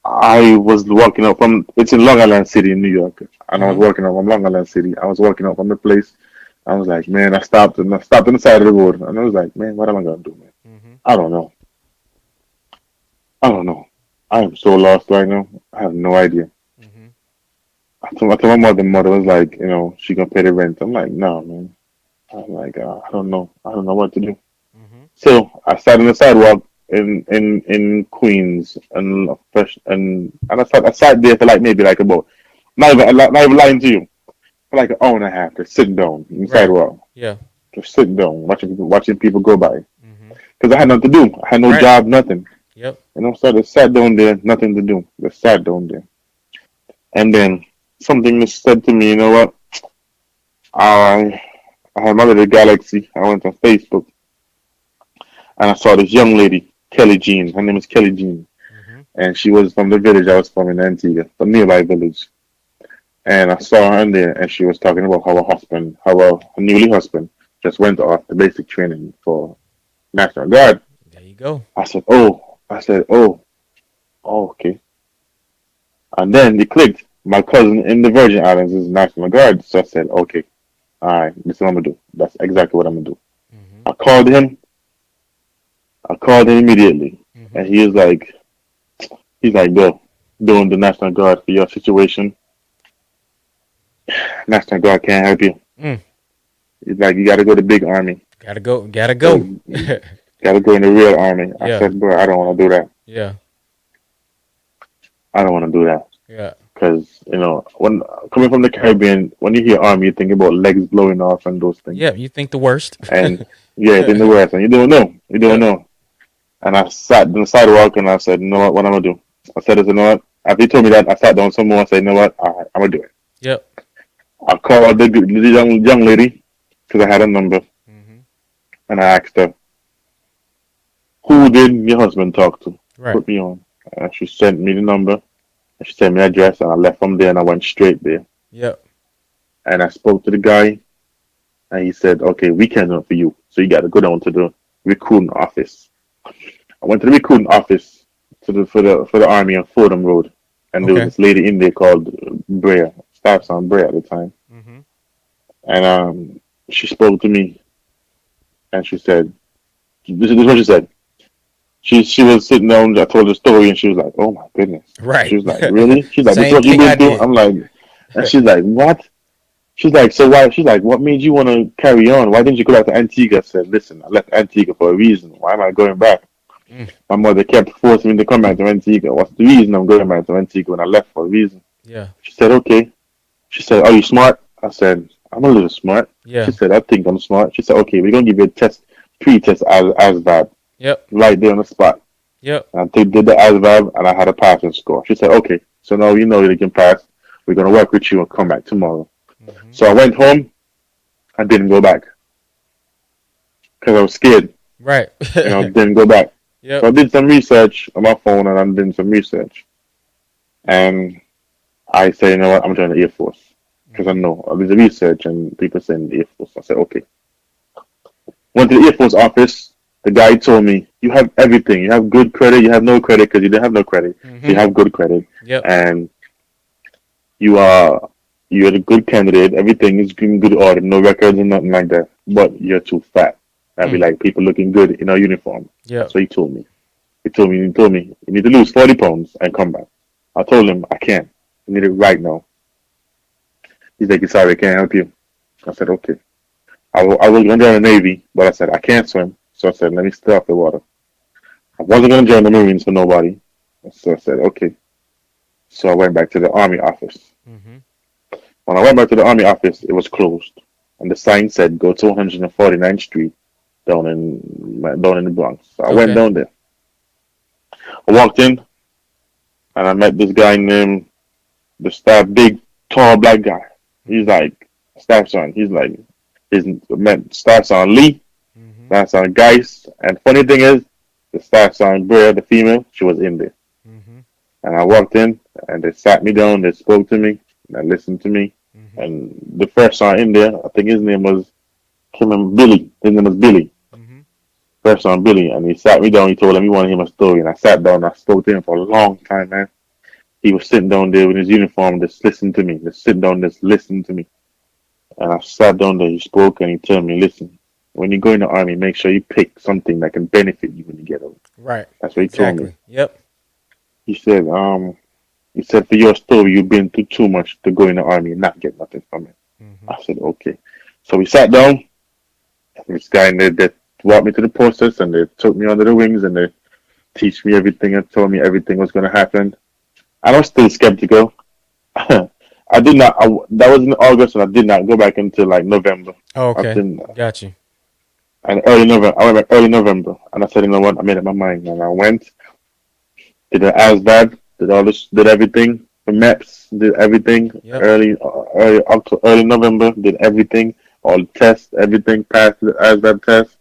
I was walking up from it's in Long Island City in New York, and I was Mm-hmm. walking up from Long Island City. I was walking up from the place. I was like, man, I stopped on the side of the road, and I was like, man, what am I gonna do, man? Mm-hmm. I don't know. I don't know. I am so lost right now. I have no idea. Mm-hmm. I told my mother was like, she gonna pay the rent. I'm like, no, man. I'm like, I don't know. I don't know what to do. Mm-hmm. So I sat on the sidewalk in Queens and fresh and I sat there for like maybe like about not even lying to you for like an hour and a half just sitting down on the Right. sidewalk, Yeah. just sitting down watching people go by Mm-hmm. because I had nothing to do. I had no Right. job, nothing. Yep. So I just sat down there, nothing to do. Just sat down there, and then something just said to me, you know what? I I had my little galaxy. I went on Facebook and I saw this young lady, Kelly Jean. Her name is Kelly Jean. Mm-hmm. And she was from the village I was from in Antigua, the nearby village. And I saw her in there, and she was talking about how her newly husband, just went off the basic training for National Guard. There you go. I said, oh, okay. And then it clicked. My cousin in the Virgin Islands is National Guard, so I said, okay, all right, this is what I'm gonna do. That's exactly what I'm gonna do. Mm-hmm. I called him. I called him immediately, Mm-hmm. and he's like, go, doing the National Guard for your situation. National Guard can't help you. Mm. He's like, you got to go to big army. Gotta go. Gotta So go. you got to go in the real army. I Yeah. said, bro, I don't want to do that. Yeah. I don't want to do that Yeah. because when coming from the Caribbean, when you hear army, you think about legs blowing off and those things. Yeah. You think the worst. And yeah, it's in the West, and you don't know. You don't Yeah. know. And I sat on the sidewalk and I said, you know what? What I'm gonna do? I said, you know what? After he told me that, I sat down some more. I said, you know what? All right, I'm gonna do it. Yep. I called the young lady because I had a number, Mm-hmm. and I asked her, "Who did your husband talk to? Right. Put me on." And she sent me the number, and she sent me the address, and I left from there, and I went straight there. Yep. And I spoke to the guy, and he said, "Okay, we can't do it for you, so you got to go down to the recruiting office." I went to the recruiting office for the army on Fordham Road, and there was Okay. this lady in there called Brea, staff on Brea at the time, Mm-hmm. and she spoke to me, and she said, "This is what she said." She was sitting down. I told her the story, and she was like, "Oh my goodness." Right. She was like, "Really?" She's like, "This is Same what you've thing I been through." did. I'm like, and she's like, "What?" She's like, "So why?" She's like, "What made you want to carry on? Why didn't you go back to Antigua?" I said, "Listen, I left Antigua for a reason. Why am I going back?" Mm. My mother kept forcing me to come back to Antigua. What's the reason I'm going back to Antigua when I left for a reason? Yeah. She said, "Okay." She said, "Are you smart?" I said, "I'm a little smart." She Yeah. said, "I think I'm smart." She said, "Okay, we're gonna give you a test, pre-test as that Yep. right there on the spot." Yep. And I did the ASVAB and I had a passing score. She said, "Okay, so now you know you can pass. We're gonna work with you and come back tomorrow." Hmm. So I went home. I didn't go back because I was scared. Right. Didn't go back. So I Yep. did some research on my phone and I did some research. And I said, you know what, I'm joining the Air Force. Because I Hmm. know I did the research and people saying the Air Force. I said, okay. Went to the Air Force office. The guy told me, you have everything. You have good credit. You have no credit because you didn't have no credit. So you Hmm. have good credit. Yep. And you are you're a good candidate. Everything is in good order. No records and nothing like that. But you're too fat. I'd be Mm. like people looking good in our uniform. That's Yep. what he told me. He told me, you need to lose 40 pounds and come back. I told him, I can't. I need it right now. He's like, sorry, I can't help you. I said, okay. I was going to join the Navy, but I said, I can't swim. So I said, let me stay off the water. I wasn't going to join the Marines for nobody. So I said, okay. So I went back to the Army office. Hmm. When I went back to the Army office, it was closed. And the sign said, go to 149th Street down in the Bronx. So I went Okay. down there. I walked in and I met this guy named the staff, big, tall black guy. He's Hmm. like, staff sergeant. He's like, his staff sergeant Lee, Hmm. staff sergeant Geist. And funny thing is, the staff sergeant Brea, the female, she was in there. Hmm. And I walked in and they sat me down, they spoke to me, and they listened to me. Hmm. And the first sergeant in there, I think his name was Kim and Billy. His name was Billy. Hmm. First sergeant Billy. And he sat me down, he told him he wanted to hear my story. And I sat down and I spoke to him for a long time, man. He was sitting down there with his uniform, just listening to me. Just sitting down, just listening to me. And I sat down there, he spoke, and he told me, listen, when you go in the army, make sure you pick something that can benefit you when you get out. Right. That's what he told me. Exactly. Yep. He said, he said, for your story, you've been through too much to go in the army and not get nothing from it. Hmm. I said, okay. So we sat down, and this guy and they walked me to the process, and they took me under the wings, and they teach me everything and told me everything was going to happen. I was still skeptical. I did not. That was in August, and I did not go back until like November. Oh, I okay. didn't. Got you. And early November, I went back early November, and I said, you know what? I made up my mind, and I went, did the ASVAB, did all this, did everything, the maps, did everything. Yep. Early November, did everything, all the tests, everything, passed the ASVAB test,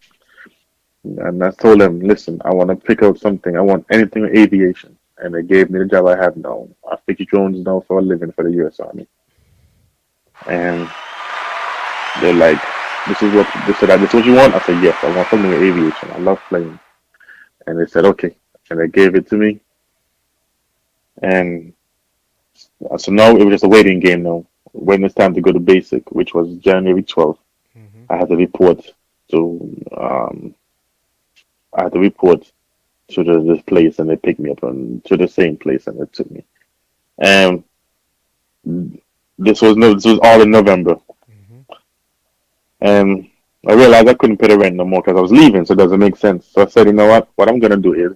and I told them, listen, I want to pick out something. I want anything with aviation, and they gave me the job I have now. I fix drones now for a living for the U.S. Army, and they're like, this is what they said. This is what you want? I said, yes, I want something with aviation. I love flying. And they said, okay. And they gave it to me. And so now it was just a waiting game now. When it's time to go to basic, which was January 12th, Hmm. I had to report to I had to report to this place, and they picked me up and to the same place, and they took me. And this was all in November, Hmm. and I realized I couldn't pay the rent no more because I was leaving, so it doesn't make sense. So I said, you know what? What I'm gonna do is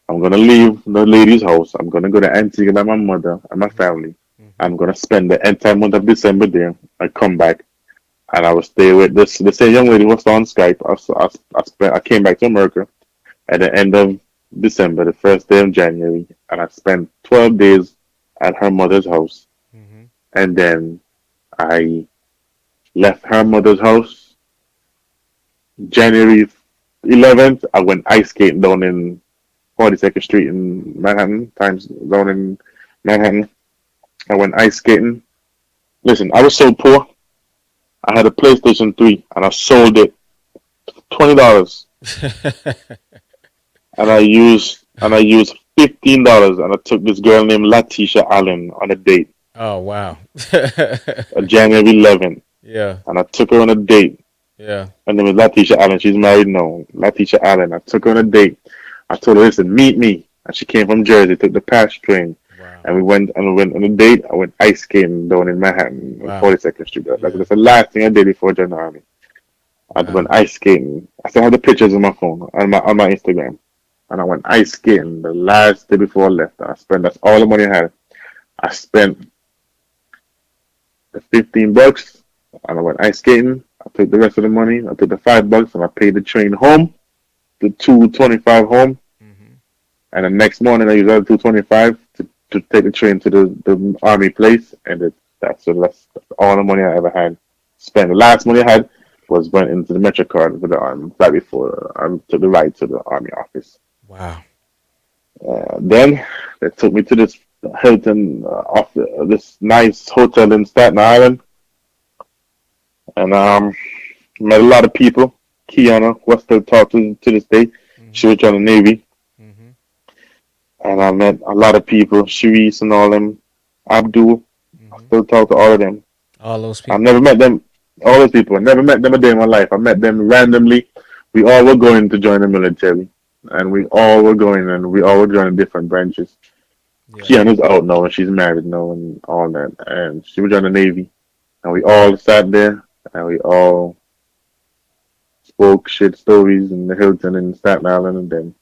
I'm gonna leave the lady's house. I'm gonna go to Antigua by my mother and my Hmm. family. Hmm. I'm gonna spend the entire month of December there. I come back and I will stay with this. The same young lady was on Skype. I came back to America at the end of December, the first day of January, and I spent 12 days at her mother's house. Hmm. And then I left her mother's house January 11th. I went ice skating down in 42nd Street in Manhattan, Times down in Manhattan. I went ice skating. Listen, I was so poor. I had a PlayStation 3 and I sold it $20, and I used $15, and I took this girl named Latisha Allen on a date Oh, wow. on January 11th, Yeah. and I took her on a date. Yeah. Her name is Latisha Allen. She's married now. Latisha Allen. I took her on a date. I told her, listen, meet me. And she came from Jersey, took the pass train. Wow. And we went on a date. I went ice skating down in Manhattan on Wow. 42nd Street. Yeah. That's the last thing I did before I joined the army. I went Wow. ice skating. I still have the pictures on my phone, on my Instagram. And I went ice skating the last day before I left. That's all the money I had. I spent $15, and I went ice skating. I took the rest of the money. I took the $5 and I paid the train home, the 225 home. Mm-hmm. And the next morning I used the 225 to take the train to the army place, and that's all the money I ever had spent. The last money I had was went into the Metro card for the army right before I took the ride to the army office. Wow. Then they took me to this Hilton this nice hotel in Staten Island, and met a lot of people. Kiana, who I still talk to this day, she Mm-hmm. was joining the Navy, Mm-hmm. and I met a lot of people, Sharice and all them, Abdul. I Mm-hmm. still talk to all of them. All those I've people. never met them, all those people. I never met them a day in my life. I met them randomly. We all were going to join the military, and we all were going, and we all were joining different branches. Yeah. Kiana's out now, and she's married now, and all that, and she was joining the Navy, and we all sat there, and we all spoke shit stories in the Hilton in Staten Island, and then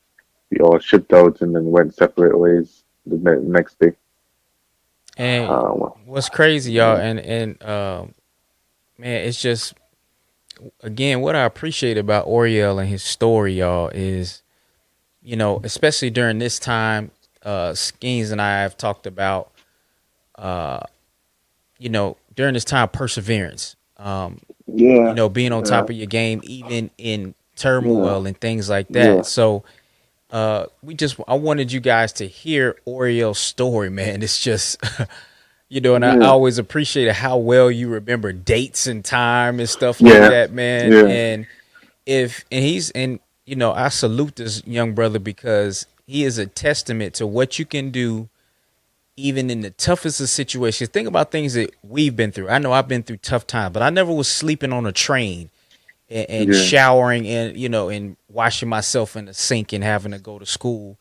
we all shipped out and then went separate ways the next day. And Well, what's crazy, y'all, yeah, and man, it's just again what I appreciate about Oriel and his story, y'all, is especially during this time, Skeens and I have talked about, uh, during this time, perseverance. yeah, Being on yeah, top of your game, even in yeah, turmoil and things like yeah, that. So, I wanted you guys to hear Oriel's story, man. It's just, and I yeah, always appreciated how well you remember dates and time and stuff like yeah, that, man. yeah, And if and he's and I salute this young brother because he is a testament to what you can do even in the toughest of situations. Think about things that we've been through. I know I've been through tough times, but I never was sleeping on a train and yeah, showering and and washing myself in the sink and having to go to school.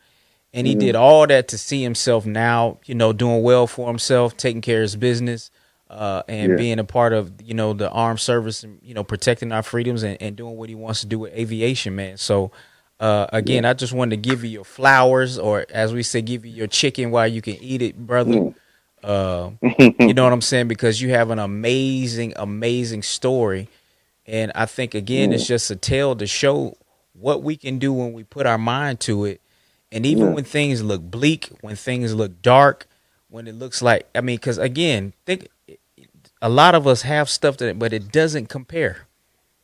And he mm, did all that to see himself now, doing well for himself, taking care of his business, and yeah, being a part of the armed service and protecting our freedoms and doing what he wants to do with aviation, man. So again, yeah, I just wanted to give you your flowers, or as we say, give you your chicken while you can eat it, brother. mm. Uh, you know what I'm saying? Because you have an amazing, amazing story. And I think, again, it's Mm, just a tale to show what we can do when we put our mind to it. And even yeah, when things look bleak, when things look dark, when it looks like, I mean, because again, think a lot of us have stuff that, but it doesn't compare.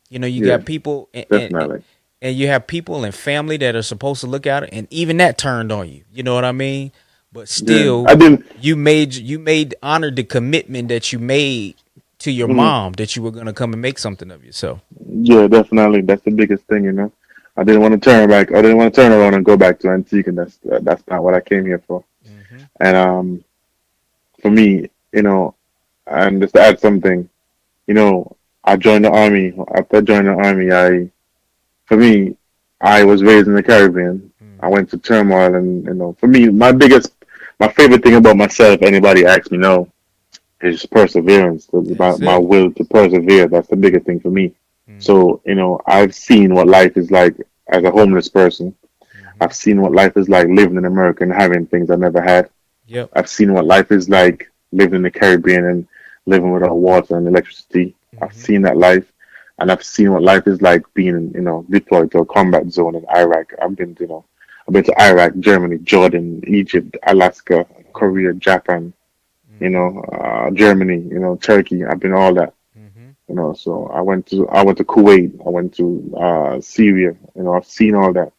You yeah, got people definitely. and you have people and family that are supposed to look at it, and even that turned on you. You know what I mean? But Yeah, still, I didn't. you made honored the commitment that you made to your Mm, mom that you were gonna come and make something of yourself. yeah, definitely. That's the biggest thing, you know. I didn't want to turn back. I didn't want to turn around and go back to Antique, and that's not what I came here for. Mm-hmm. And for me, and just to add something, you know, I joined the army. After I joined the army, for me, I was raised in the Caribbean. I Mm-hmm. went to turmoil, and for me, my favorite thing about myself, anybody asks me, no, is perseverance. That's My it. will to persevere. That's the biggest thing for me. Mm-hmm. So, I've seen what life is like as a homeless person. Mm-hmm. I've seen what life is like living in America and having things I never had. Yep. I've seen what life is like living in the Caribbean and living without water and electricity. I've Mm-hmm. seen that life, and I've seen what life is like being, deployed to a combat zone in Iraq. I've been to Iraq, Germany, Jordan, Egypt, Alaska, Mm-hmm. Korea, Japan, Mm-hmm. Germany, Turkey. I've been all that. Mm-hmm. So I went to Kuwait. I went to Syria. I've seen all that.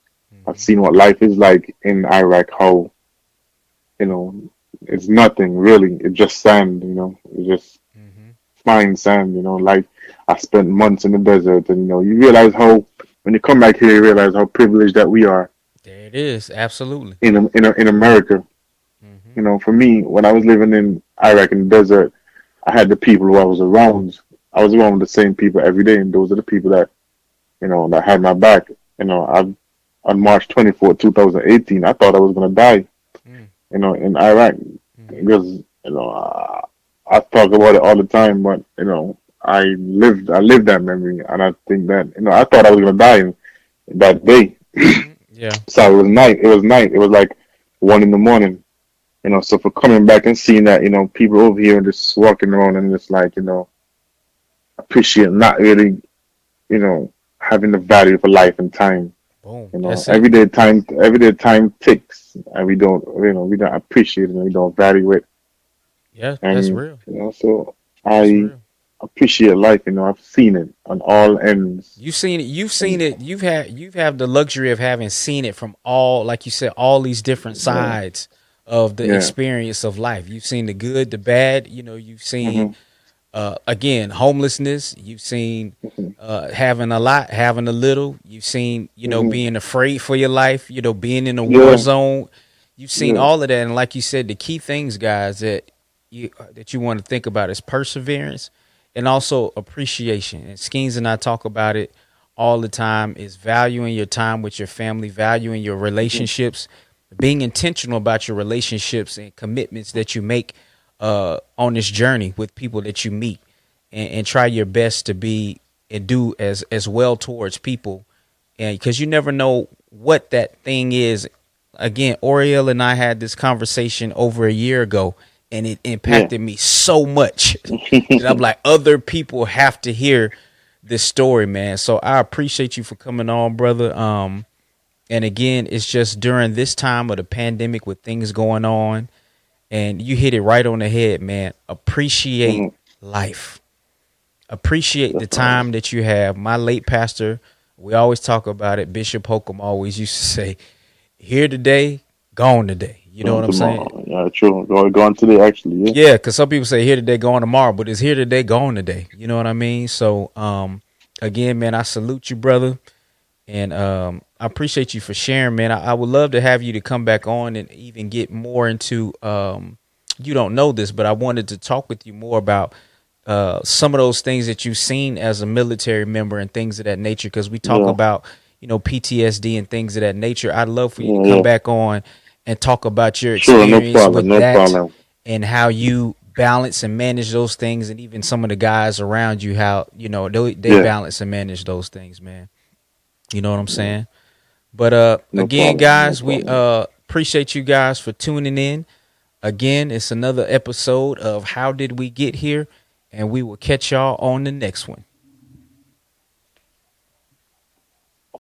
I've Mm-hmm. seen what life is like in Iraq. How you know it's nothing really. It's just sand. It's just Mm-hmm. fine sand. Like I spent months in the desert, and you realize how when you come back here, you realize how privileged that we are There it is. Absolutely. in America. Mm-hmm. For me, when I was living in Iraq in the desert, I had the people who I was around. I was around the same people every day, and those are the people that had my back. On March 24th, 2018, I thought I was gonna die. In Iraq, Mm-hmm. because I talk about it all the time, but I lived that memory, and I think that I thought I was gonna die that day. Mm-hmm. Yeah. So it was night. It was night. It was like 1 in the morning, So for coming back and seeing that, people over here just walking around and just like, appreciate not really, having the value for life and time. Boom. That's it. Everyday time ticks, and we don't appreciate it and we don't value it. Yeah, that's And real. so That's I real. appreciate life. I've seen it on all ends. You've seen it. You've seen And it. You've had the luxury of having seen it from all, like you said, all these different yeah, sides of the yeah, experience of life. You've seen the good, the bad. You've seen hmm again homelessness. You've seen hmm having a lot, having a little. You've seen hmm being afraid for your life. Being in a war yeah, zone. You've seen yeah, all of that, and like you said, the key things, guys, that you want to think about is perseverance and also appreciation. And Skeens and I talk about it all the time. Is valuing your time with your family, valuing your hmm relationships, being intentional about your relationships and commitments that you make on this journey with people that you meet, and try your best to be and do as well towards people, and because you never know what that thing is. Again, Oriel and I had this conversation over a year ago, and it yeah. impacted me so much that I'm like, other people have to hear this story, man. So I appreciate you for coming on, brother. And again, it's just during this time of the pandemic with things going on, and you hit it right on the head, man. Appreciate hmm life. Appreciate the Definitely. time that you have. My late pastor, we always talk about it. Bishop Holcomb always used to say, here today, gone today. You know Going what I'm saying? tomorrow. Yeah, true. Going today, actually. Yeah. Yeah, because some people say here today, gone tomorrow, but it's here today, gone today. You know what I mean? So, again, man, I salute you, brother, and I appreciate you for sharing, man. I would love to have you to come back on and even get more into. You don't know this, but I wanted to talk with you more about some of those things that you've seen as a military member and things of that nature. Because we talk Yeah. about PTSD and things of that nature. I'd love for you to Yeah. come Yeah. back on and talk about your Sure. No experience problem. with No that problem. and how you balance and manage those things, and even some of the guys around you, how they Yeah. balance and manage those things, man. You know what I'm Yeah. saying? But No again, problem. No guys, we problem. appreciate you guys for tuning in. Again, it's another episode of How Did We Get Here, and we will catch y'all on the next one.